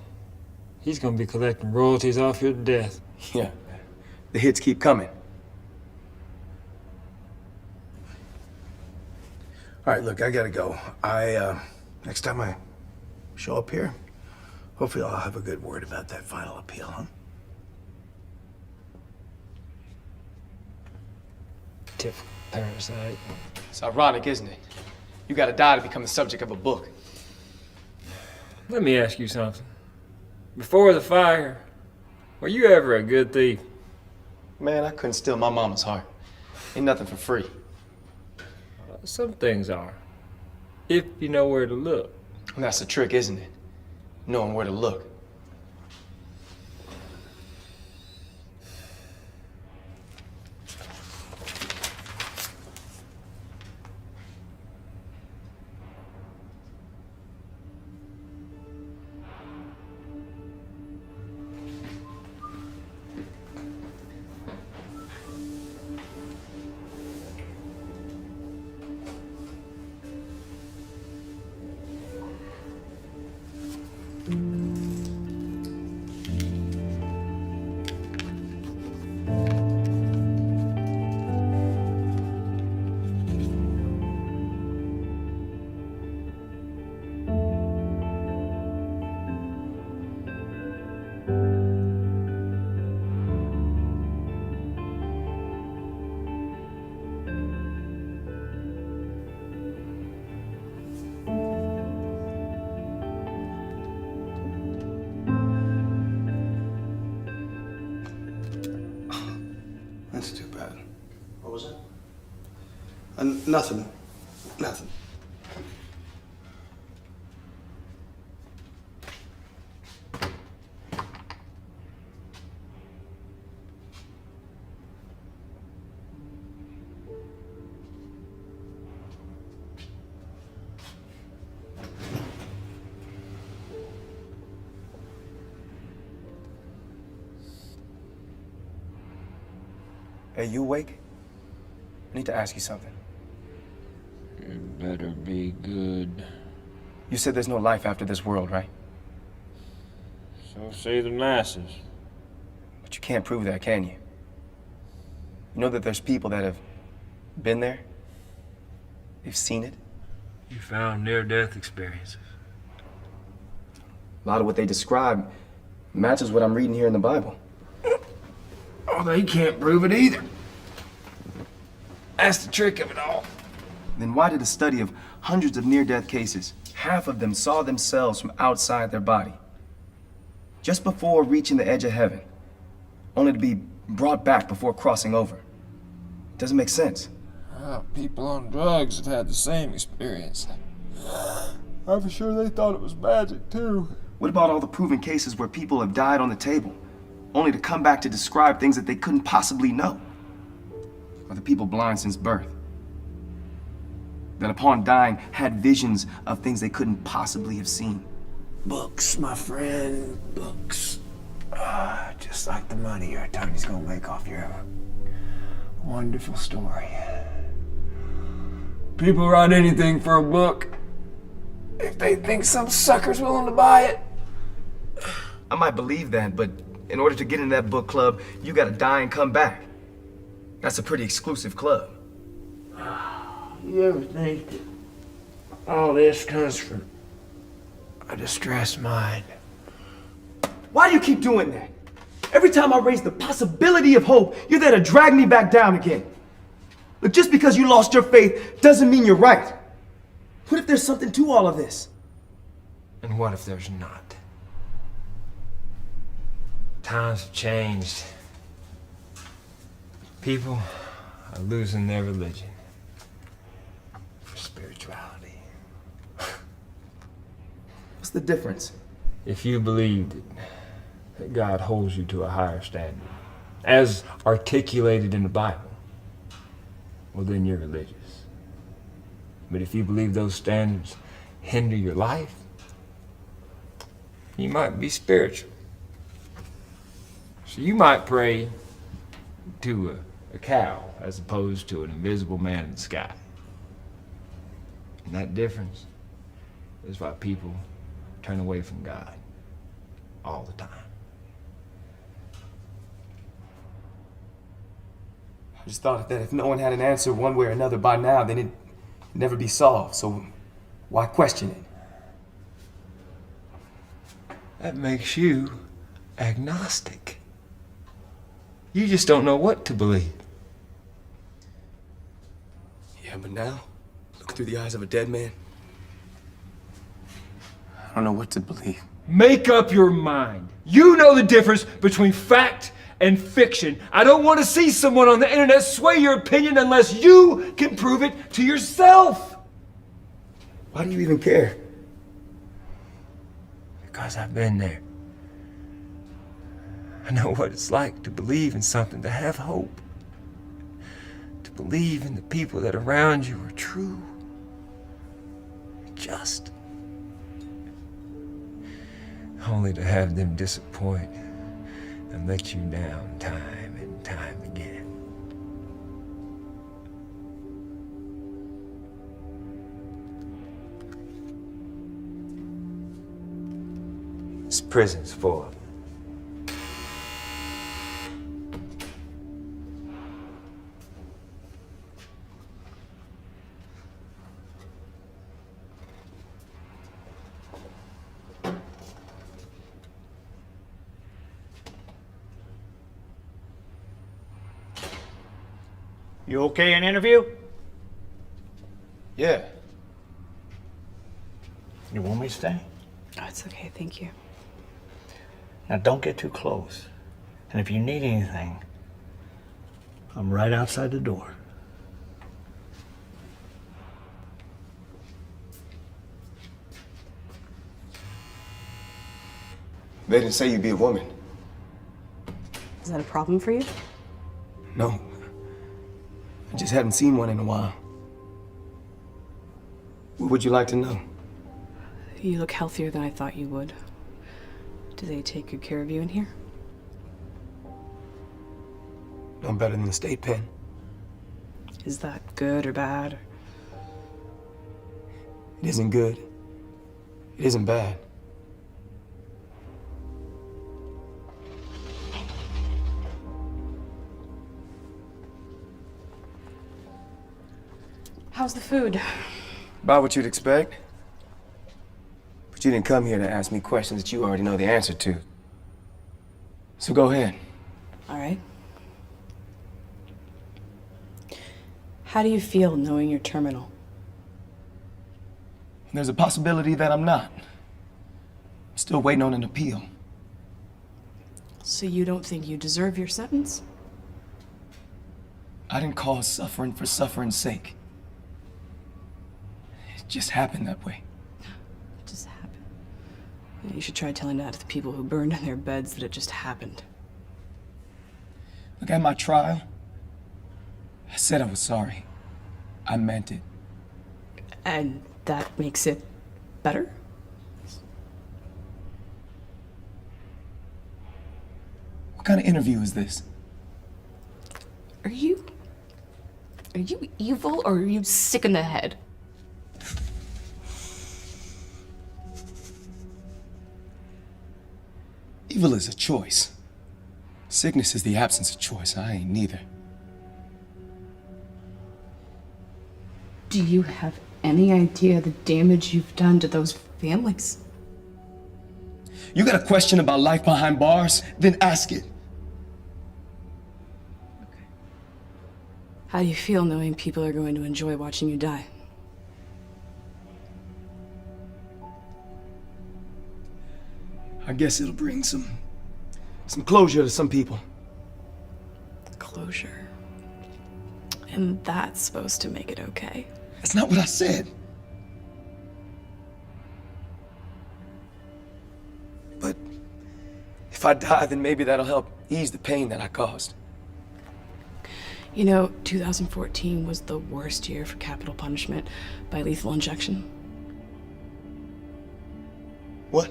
He's gonna be collecting royalties off your death. Yeah, the hits keep coming. All right, look, I gotta go. Next time I show up here, hopefully I'll have a good word about that final appeal, huh? Typical parasite. It's ironic, isn't it? You gotta die to become the subject of a book. Let me ask you something. Before the fire, were you ever a good thief? Man, I couldn't steal my mama's heart. Ain't nothing for free. Some things are, if you know where to look. And that's the trick, isn't it? Knowing where to look. That's too bad. What was it? Nothing. Nothing. Hey, you awake? I need to ask you something. It better be good. You said there's no life after this world, right? So say the masses. But you can't prove that, can you? You know that there's people that have been there? They've seen it? You found near-death experiences. A lot of what they describe matches what I'm reading here in the Bible. Oh, they can't prove it either. That's the trick of it all. Then why did a study of hundreds of near-death cases, half of them saw themselves from outside their body, just before reaching the edge of heaven, only to be brought back before crossing over? It doesn't make sense. People on drugs have had the same experience. I'm sure they thought it was magic, too. What about all the proven cases where people have died on the table, only to come back to describe things that they couldn't possibly know? Or the people blind since birth, that upon dying had visions of things they couldn't possibly have seen? Books, my friend, books. Just like the money your attorney's gonna make off your wonderful story. People write anything for a book if they think some sucker's willing to buy it. I might believe that, but in order to get in that book club, you gotta die and come back. That's a pretty exclusive club. You ever think that all this comes from a distressed mind? Why do you keep doing that? Every time I raise the possibility of hope, you're there to drag me back down again. Look, just because you lost your faith doesn't mean you're right. What if there's something to all of this? And what if there's not? Times have changed. People are losing their religion for spirituality. What's the difference? If you believed that God holds you to a higher standard, as articulated in the Bible, well, then you're religious. But if you believe those standards hinder your life, you might be spiritual. So you might pray to a cow as opposed to an invisible man in the sky. And that difference is why people turn away from God all the time. I just thought that if no one had an answer one way or another by now, then it'd never be solved. So why question it? That makes you agnostic. You just don't know what to believe. Yeah, but now, looking through the eyes of a dead man, I don't know what to believe. Make up your mind. You know the difference between fact and fiction. I don't want to see someone on the internet sway your opinion unless you can prove it to yourself. Why do you even care? Because I've been there. I know what it's like to believe in something, to have hope. To believe in the people that around you are true, just. Only to have them disappoint and let you down time and time again. This prison's full of them. You okay in interview? Yeah. You want me to stay? Oh, it's okay, thank you. Now don't get too close. And if you need anything, I'm right outside the door. They didn't say you'd be a woman. Is that a problem for you? No. I just haven't seen one in a while. What would you like to know? You look healthier than I thought you would. Do they take good care of you in here? I'm better than the state pen. Is that good or bad? It isn't good. It isn't bad. How's the food? About what you'd expect. But you didn't come here to ask me questions that you already know the answer to. So go ahead. All right. How do you feel knowing you're terminal? There's a possibility that I'm not. I'm still waiting on an appeal. So you don't think you deserve your sentence? I didn't cause suffering for suffering's sake. It just happened that way. It just happened. Yeah, you should try telling that to the people who burned in their beds that it just happened. Look, at my trial, I said I was sorry. I meant it. And that makes it better? What kind of interview is this? Are you evil or are you sick in the head? Evil is a choice. Sickness is the absence of choice. I ain't neither. Do you have any idea the damage you've done to those families? You got a question about life behind bars? Then ask it. How do you feel knowing people are going to enjoy watching you die? I guess it'll bring some closure to some people. Closure. And that's supposed to make it okay. That's not what I said. But if I die, then maybe that'll help ease the pain that I caused. You know, 2014 was the worst year for capital punishment by lethal injection. What?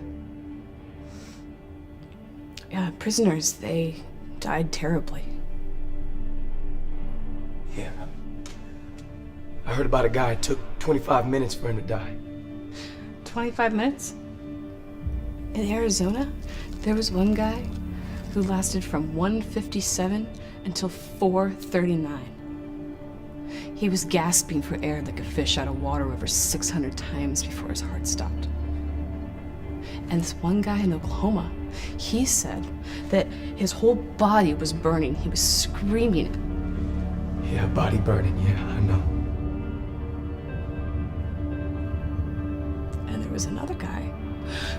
Yeah, prisoners, they died terribly. Yeah. I heard about a guy it took 25 minutes for him to die. 25 minutes? In Arizona, there was one guy who lasted from 1:57 until 4:39. He was gasping for air like a fish out of water over 600 times before his heart stopped. And this one guy in Oklahoma, he said that his whole body was burning. He was screaming. Yeah, body burning, yeah, I know. And there was another guy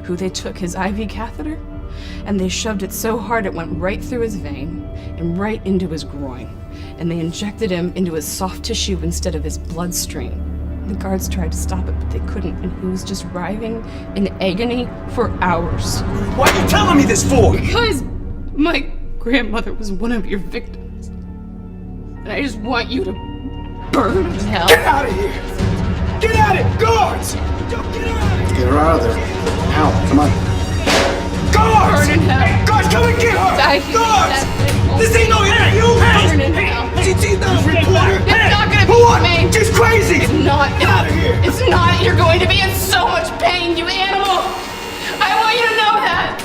who they took his IV catheter and they shoved it so hard it went right through his vein and right into his groin. And they injected him into his soft tissue instead of his bloodstream. The guards tried to stop it, but they couldn't, and he was just writhing in agony for hours. Why are you telling me this for? Because my grandmother was one of your victims. And I just want you to burn in hell. Get out of here! Get out of it! Guards! Get out of here! Get her out of there. Now, come on. Guards! Burn in hell. Guards, come and get her! Die here. Guards! That's This ain't no interview! Burn in hell. She's not a reporter! It's not gonna be What? me. She's crazy! It's not. Get out of here! It's not. You're going to be in so much pain, you animal. I want you to know that.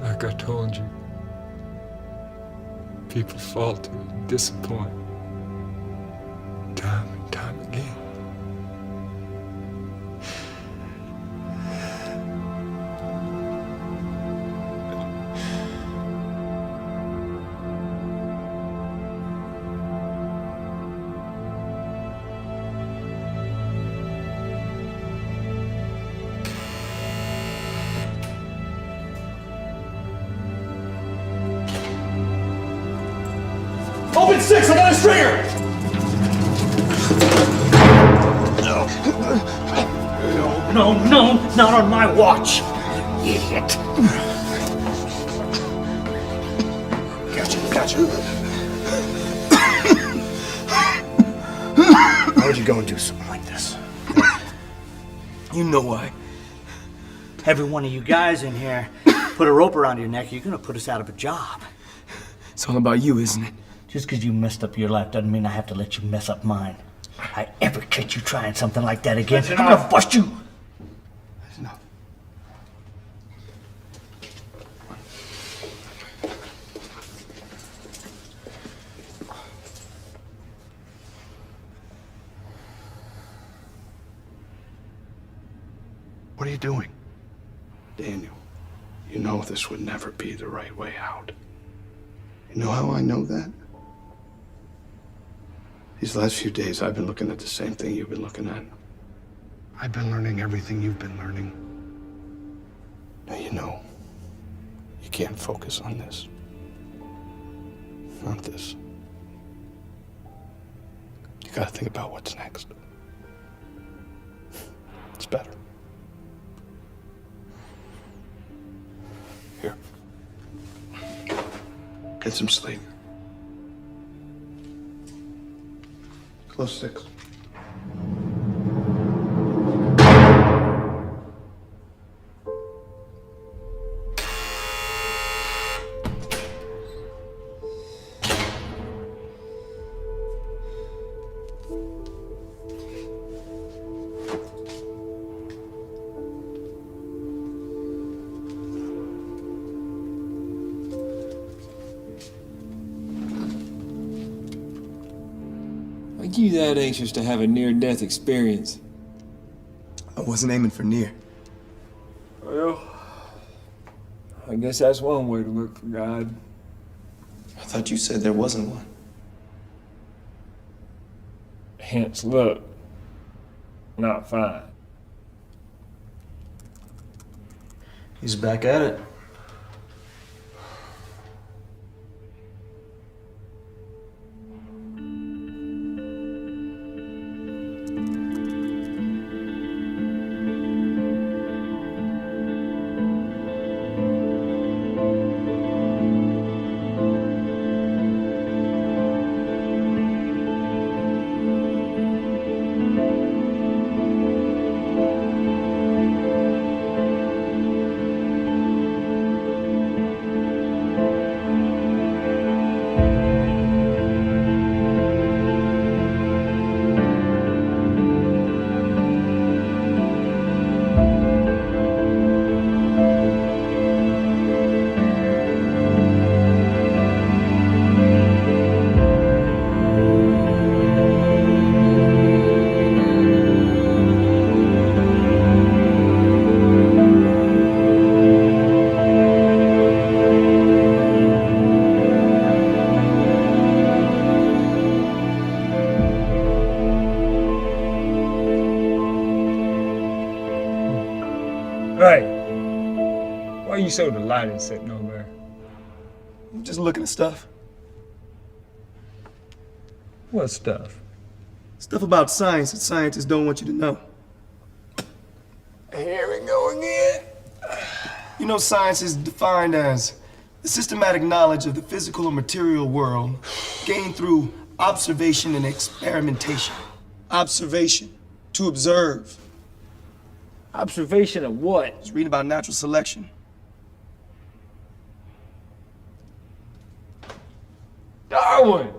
Like I told you, people falter and disappoint time and time again. Open 6, I got a stringer! No, not on my watch. Idiot. Gotcha. Why would you go and do something like this? You know why. Every one of you guys in here put a rope around your neck, you're gonna put us out of a job. It's all about you, isn't it? Just because you messed up your life doesn't mean I have to let you mess up mine. If I ever catch you trying something like that again, I'm gonna bust you. That's enough. What are you doing? Daniel, you know this would never be the right way out. You know how I know that? These last few days, I've been looking at the same thing you've been looking at. I've been learning everything you've been learning. Now you know, you can't focus on this. Not this. You gotta think about what's next. It's better. Here. Get some sleep. Close 6. you that anxious to have a near-death experience? I wasn't aiming for near. Well, I guess that's one way to look for God. I thought you said there wasn't one. Hence look, not find. He's back at it. Hey, why are you so delighted sitting over there? I'm just looking at stuff. What stuff? Stuff about science that scientists don't want you to know. Here we go again. You know, science is defined as the systematic knowledge of the physical or material world gained through observation and experimentation. Observation, to observe. Observation of what? Just reading about natural selection. Darwin!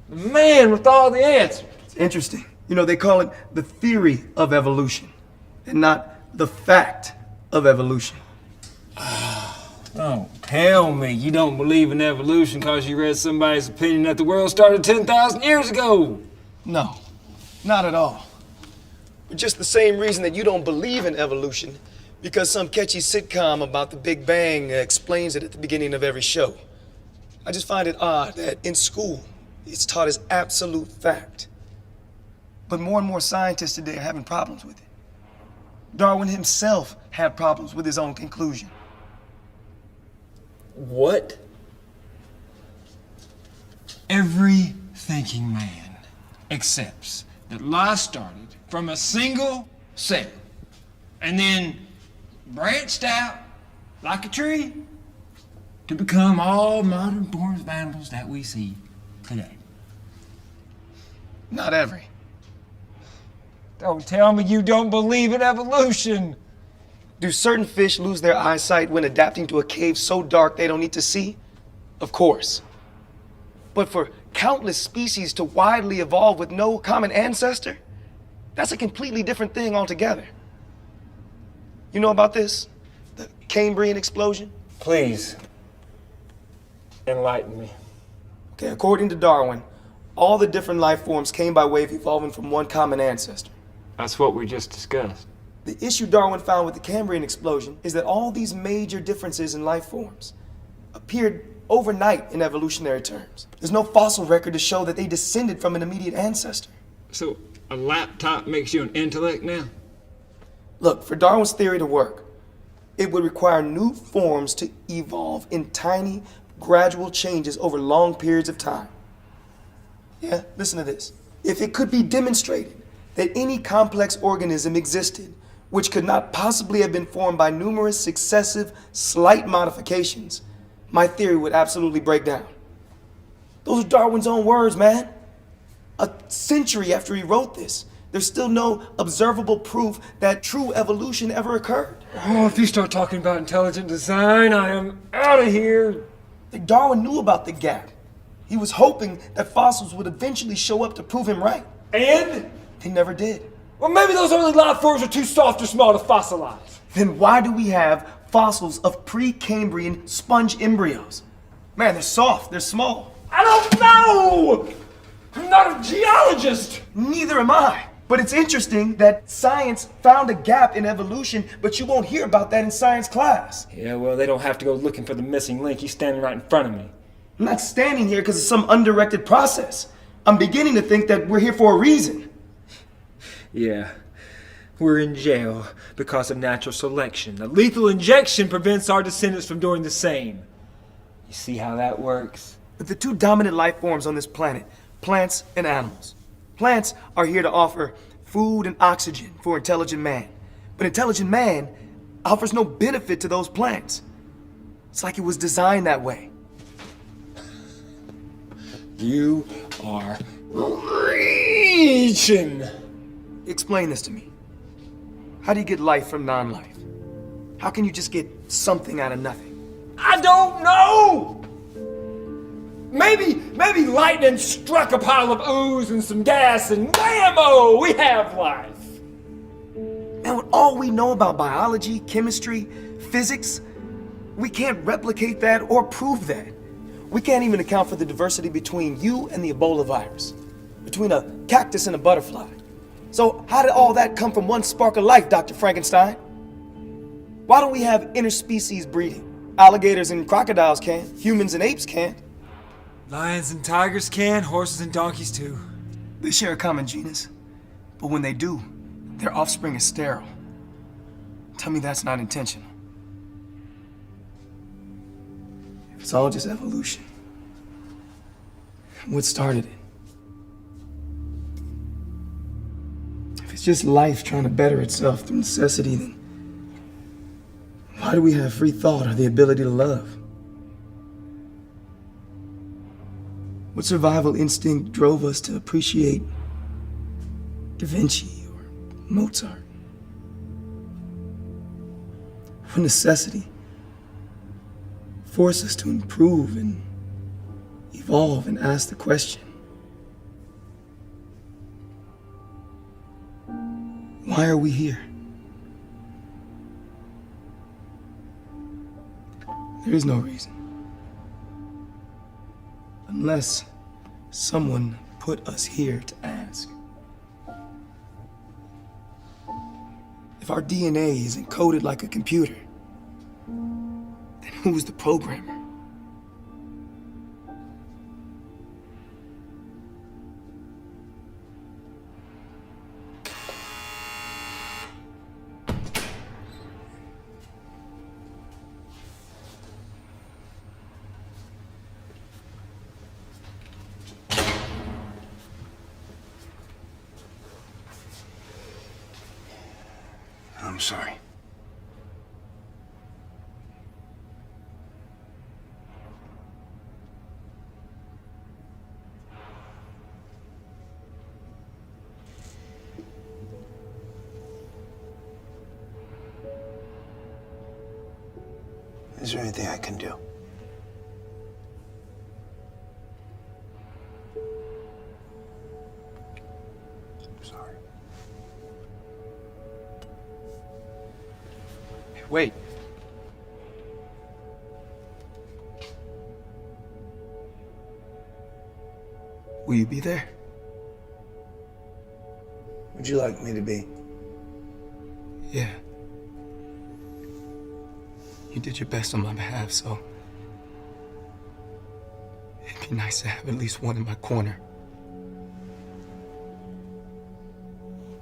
The man with all the answers. It's interesting. You know, they call it the theory of evolution and not the fact of evolution. Don't tell me you don't believe in evolution because you read somebody's opinion that the world started 10,000 years ago. No, not at all. For just the same reason that you don't believe in evolution, because some catchy sitcom about the Big Bang explains it at the beginning of every show. I just find it odd that in school, it's taught as absolute fact. But more and more scientists today are having problems with it. Darwin himself had problems with his own conclusion. What? Every thinking man accepts that life started from a single cell and then branched out like a tree to become all modern forms of animals that we see today. Not every. Don't tell me you don't believe in evolution. Do certain fish lose their eyesight when adapting to a cave so dark they don't need to see? Of course. But for countless species to widely evolve with no common ancestor, that's a completely different thing altogether. You know about this? The Cambrian explosion? Please, enlighten me. Okay, according to Darwin, all the different life forms came by way of evolving from one common ancestor. That's what we just discussed. The issue Darwin found with the Cambrian explosion is that all these major differences in life forms appeared overnight in evolutionary terms. There's no fossil record to show that they descended from an immediate ancestor. So a laptop makes you an intellect now? Look, for Darwin's theory to work, it would require new forms to evolve in tiny, gradual changes over long periods of time. Yeah, listen to this. If it could be demonstrated that any complex organism existed which could not possibly have been formed by numerous successive, slight modifications, my theory would absolutely break down. Those are Darwin's own words, man. A century after he wrote this, there's still no observable proof that true evolution ever occurred. Oh, if you start talking about intelligent design, I am out of here. Darwin knew about the gap. He was hoping that fossils would eventually show up to prove him right. And? They never did. Well, maybe those early life forms are too soft or small to fossilize. Then why do we have fossils of pre-Cambrian sponge embryos? Man, they're soft, they're small. I don't know! I'm not a geologist! Neither am I. But it's interesting that science found a gap in evolution, but you won't hear about that in science class. Yeah, well, they don't have to go looking for the missing link. He's standing right in front of me. I'm not standing here because of some undirected process. I'm beginning to think that we're here for a reason. Yeah, we're in jail because of natural selection. A lethal injection prevents our descendants from doing the same. You see how that works? But the two dominant life forms on this planet, plants and animals. Plants are here to offer food and oxygen for intelligent man. But intelligent man offers no benefit to those plants. It's like it was designed that way. You are reaching. Explain this to me. How do you get life from non-life? How can you just get something out of nothing? I don't know! Maybe lightning struck a pile of ooze and some gas and whammo, we have life. And with all we know about biology, chemistry, physics, we can't replicate that or prove that. We can't even account for the diversity between you and the Ebola virus, between a cactus and a butterfly. So how did all that come from one spark of life, Dr. Frankenstein? Why don't we have interspecies breeding? Alligators and crocodiles can, humans and apes can't. Lions and tigers can, horses and donkeys too. They share a common genus, but when they do, their offspring is sterile. Tell me that's not intentional. If it's all just evolution, what started it? If it's just life trying to better itself through necessity, then why do we have free thought or the ability to love? What survival instinct drove us to appreciate Da Vinci or Mozart? What necessity forced us to improve and evolve and ask the question, why are we here? There is no reason. Unless someone put us here to ask. If our DNA is encoded like a computer, then who's the programmer? I'm sorry. Is there anything I can do? Sorry. Wait. Will you be there? Would you like me to be? Yeah. You did your best on my behalf, so it'd be nice to have at least one in my corner.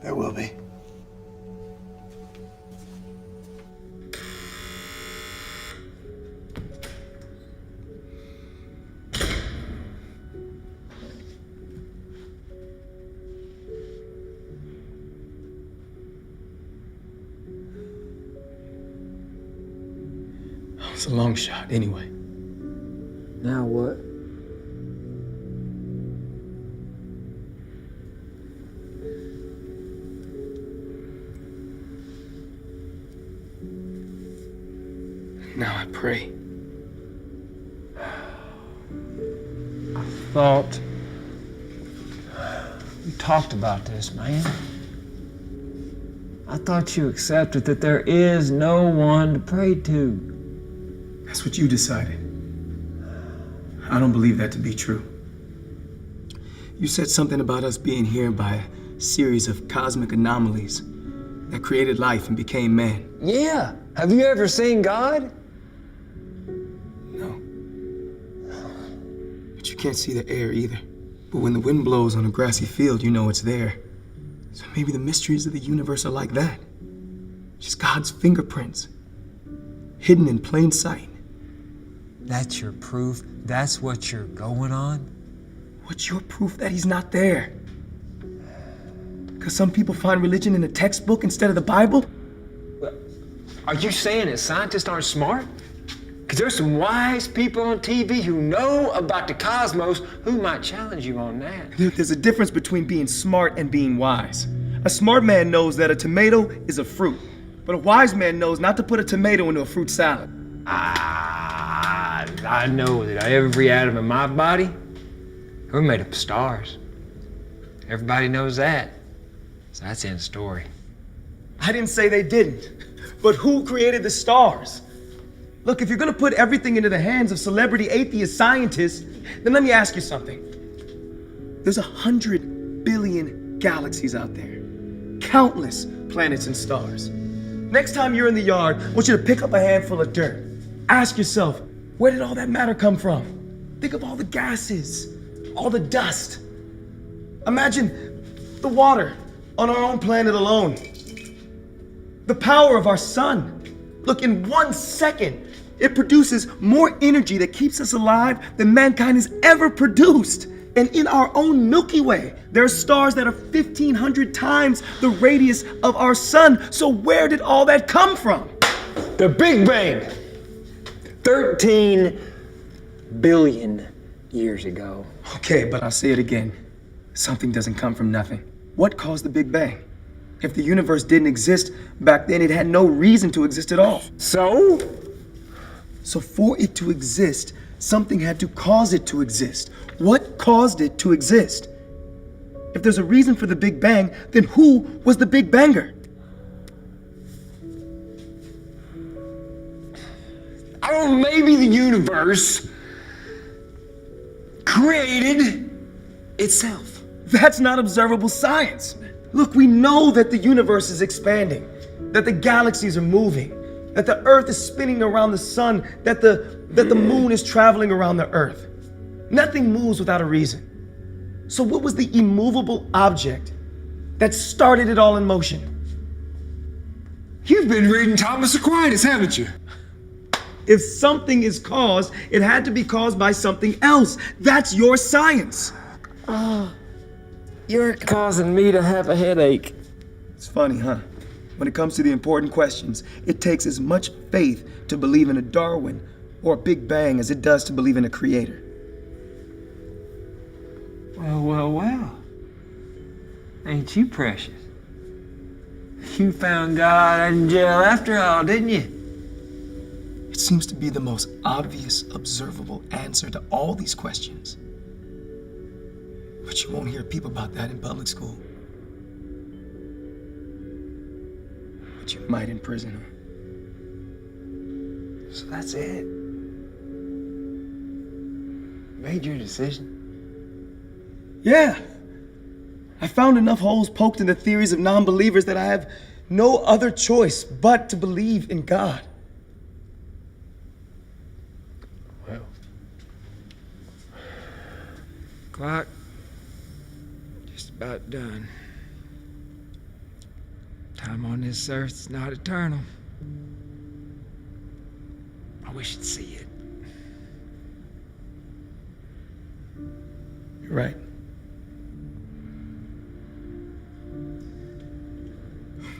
There will be. It's a long shot, anyway. Now what? Now I pray. I thought we talked about this, man. I thought you accepted that there is no one to pray to. That's what you decided. I don't believe that to be true. You said something about us being here by a series of cosmic anomalies that created life and became man. Yeah. Have you ever seen God? No. But you can't see the air either. But when the wind blows on a grassy field, you know it's there. So maybe the mysteries of the universe are like that. Just God's fingerprints, hidden in plain sight. That's your proof? That's what you're going on? What's your proof that he's not there? Because some people find religion in a textbook instead of the Bible? Are you saying that scientists aren't smart? Because there's some wise people on TV who know about the cosmos who might challenge you on that. There's a difference between being smart and being wise. A smart man knows that a tomato is a fruit, but a wise man knows not to put a tomato into a fruit salad. I know that every atom in my body, we're made up of stars. Everybody knows that. So that's the end of the story. I didn't say they didn't, but who created the stars? Look, if you're gonna put everything into the hands of celebrity atheist scientists, then let me ask you something. There's 100 billion galaxies out there, countless planets and stars. Next time you're in the yard, I want you to pick up a handful of dirt. Ask yourself, where did all that matter come from? Think of all the gases, all the dust. Imagine the water on our own planet alone. The power of our sun. Look, in 1 second, it produces more energy that keeps us alive than mankind has ever produced. And in our own Milky Way, there are stars that are 1,500 times the radius of our sun. So where did all that come from? The Big Bang! 13 billion years ago. Okay, but I'll say it again. Something doesn't come from nothing. What caused the Big Bang? If the universe didn't exist back then, it had no reason to exist at all. So? So for it to exist, something had to cause it to exist. What caused it to exist? If there's a reason for the Big Bang, then who was the Big Banger? Oh, maybe the universe created itself. That's not observable science. Look, we know that the universe is expanding, that the galaxies are moving, that the earth is spinning around the sun, that the moon is traveling around the earth. Nothing moves without a reason. So what was the immovable object that started it all in motion? You've been reading Thomas Aquinas, haven't you? If something is caused, it had to be caused by something else. That's your science. Oh, you're causing me to have a headache. It's funny, huh? When it comes to the important questions, it takes as much faith to believe in a Darwin or a Big Bang as it does to believe in a creator. Well. Ain't you precious? You found God in jail after all, didn't you? It seems to be the most obvious, observable answer to all these questions. But you won't hear a peep about that in public school. But you might in prison. So that's it. Made your decision? Yeah. I found enough holes poked in the theories of non-believers that I have no other choice but to believe in God. Well. Clock. Just about done. Time on this earth's not eternal. I wish you'd see it. You're right.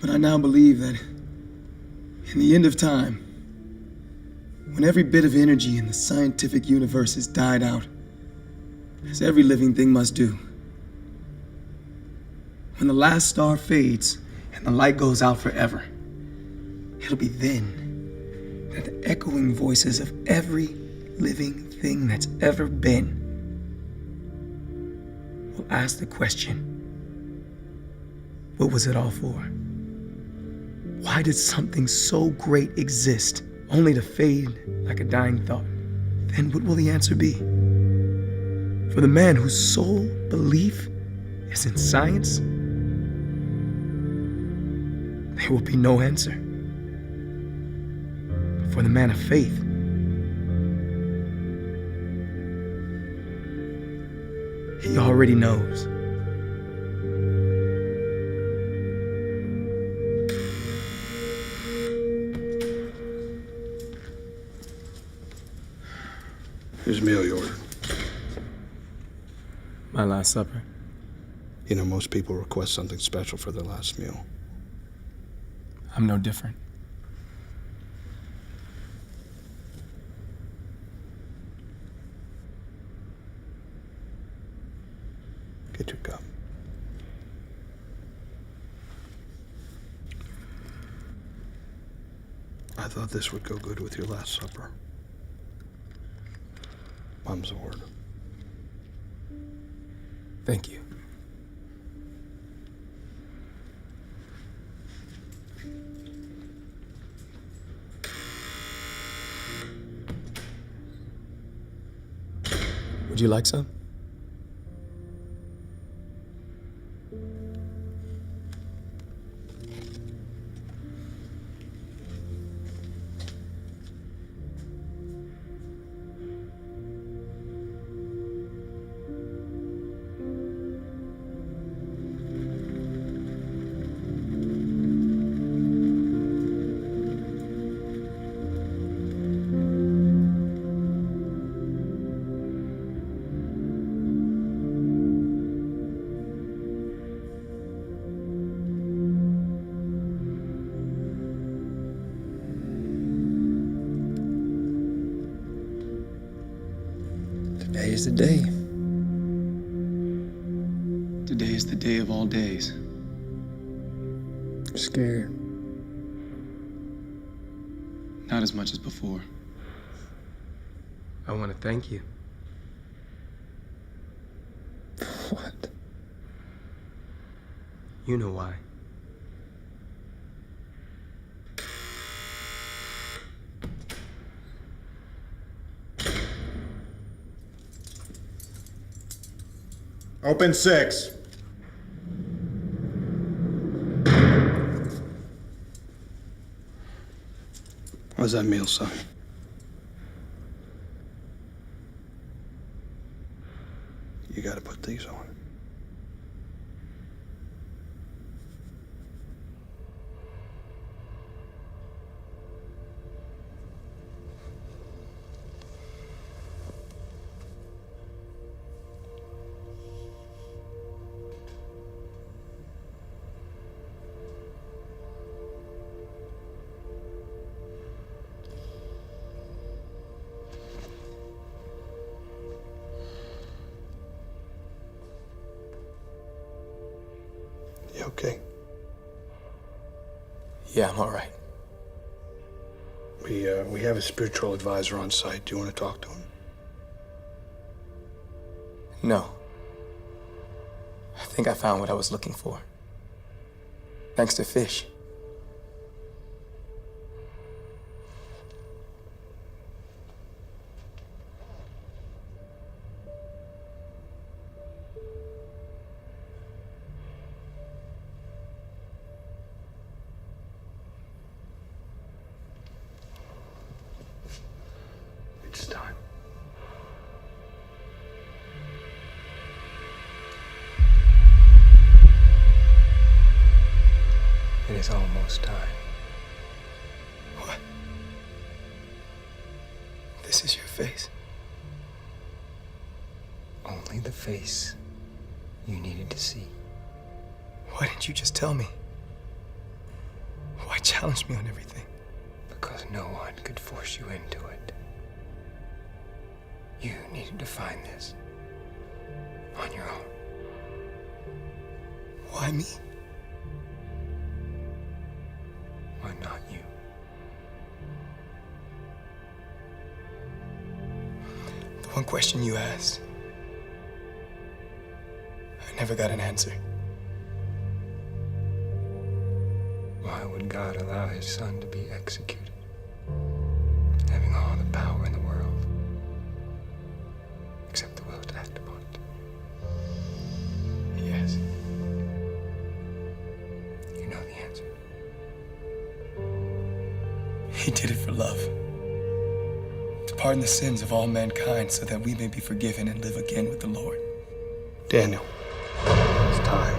But I now believe that in the end of time, when every bit of energy in the scientific universe has died out, as every living thing must do, when the last star fades and the light goes out forever, it'll be then that the echoing voices of every living thing that's ever been will ask the question, what was it all for? Why did something so great exist, only to fade like a dying thought? Then what will the answer be? For the man whose soul belief is in science, there will be no answer. But for the man of faith, he already knows. Here's a meal you ordered. My Last Supper. You know, most people request something special for their last meal. I'm no different. Get your cup. I thought this would go good with your Last Supper. Mum's order. Thank you. Would you like some? Today is the day. Today is the day of all days. I'm scared. Not as much as before. I want to thank you. What? You know why. Open 6. How's that meal, son? You gotta put these on. You okay? Yeah, I'm all right. We have a spiritual advisor on site. Do you want to talk to him? No. I think I found what I was looking for. Thanks to Fish. It's time. It is almost time. What? This is your face. Only the face you needed to see. Why didn't you just tell me? Why challenge me on everything? Because no one could force you into it. You needed to find this on your own. Why me? Why not you? The one question you asked, I never got an answer. Why would God allow his son to be executed, having all the power in the world, except the will to act upon it? He did it for love. To pardon the sins of all mankind so that we may be forgiven and live again with the Lord. Daniel, it's time.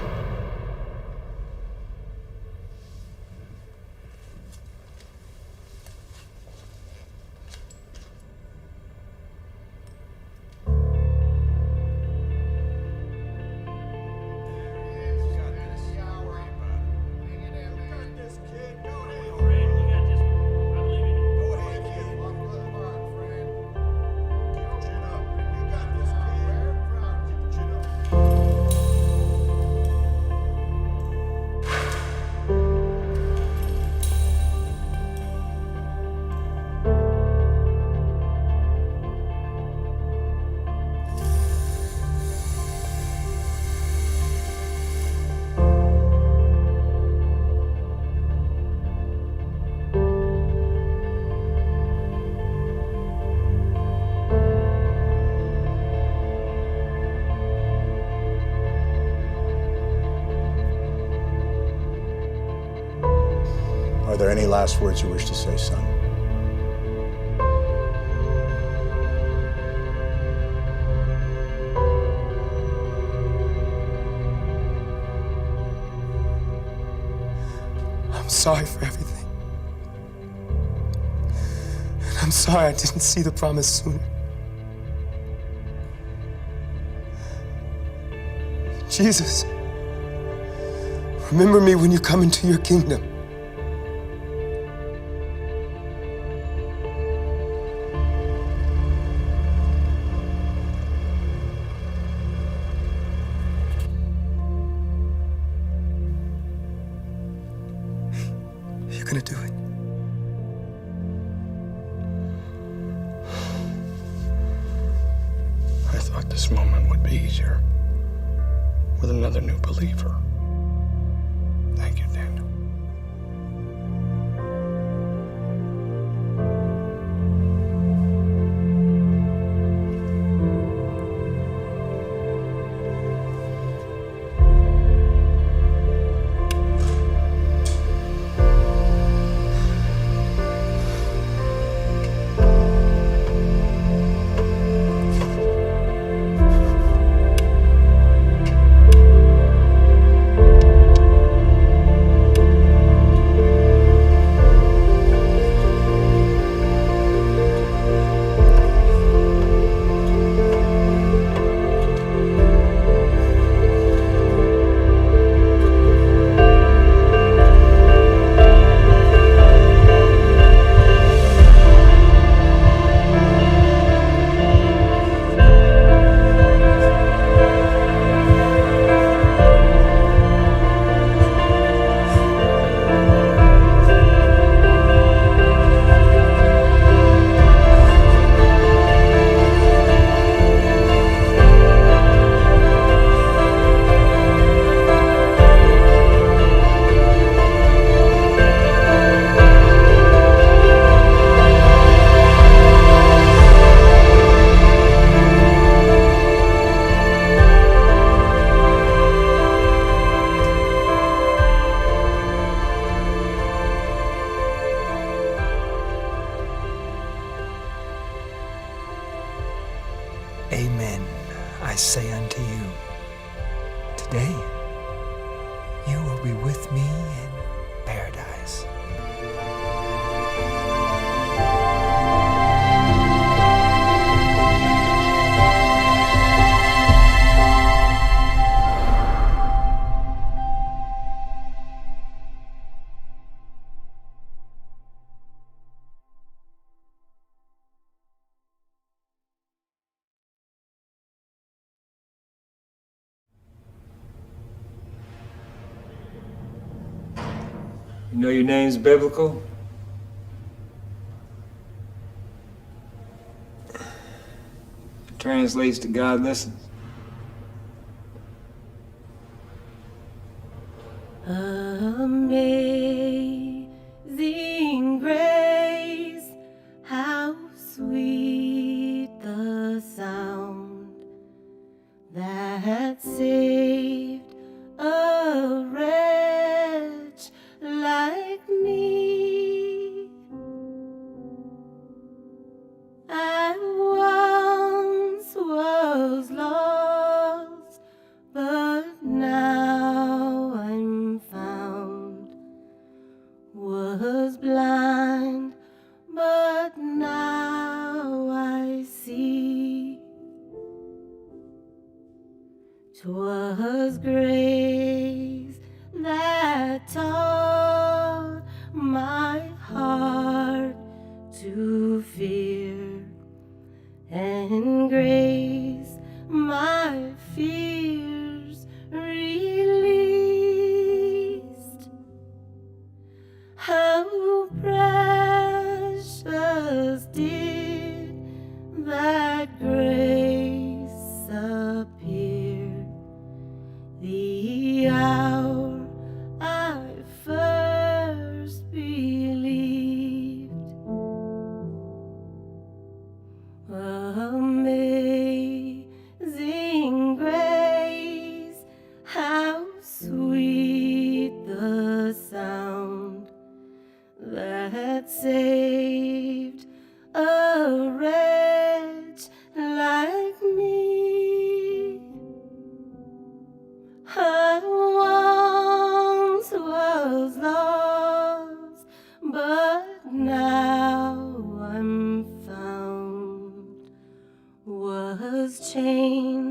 Are there any last words you wish to say, son? I'm sorry for everything. And I'm sorry I didn't see the promise sooner. Jesus, remember me when you come into your kingdom. You're gonna do it. I thought this moment would be easier with another new believer. Thank you, Daniel. Amen, I say unto you, today you will be with me in paradise. You know your name's biblical? It translates to God listens. Amazing grace, how sweet the sound that saved a wretch like me. blind, but now I see. 'Twas grace that taught my heart to fear, and grace my fears released. How precious did that grace appear the hour I first believed. Amazing grace, how sweet the sound that saved a wretch like me. I once was lost, but now I'm found, was chained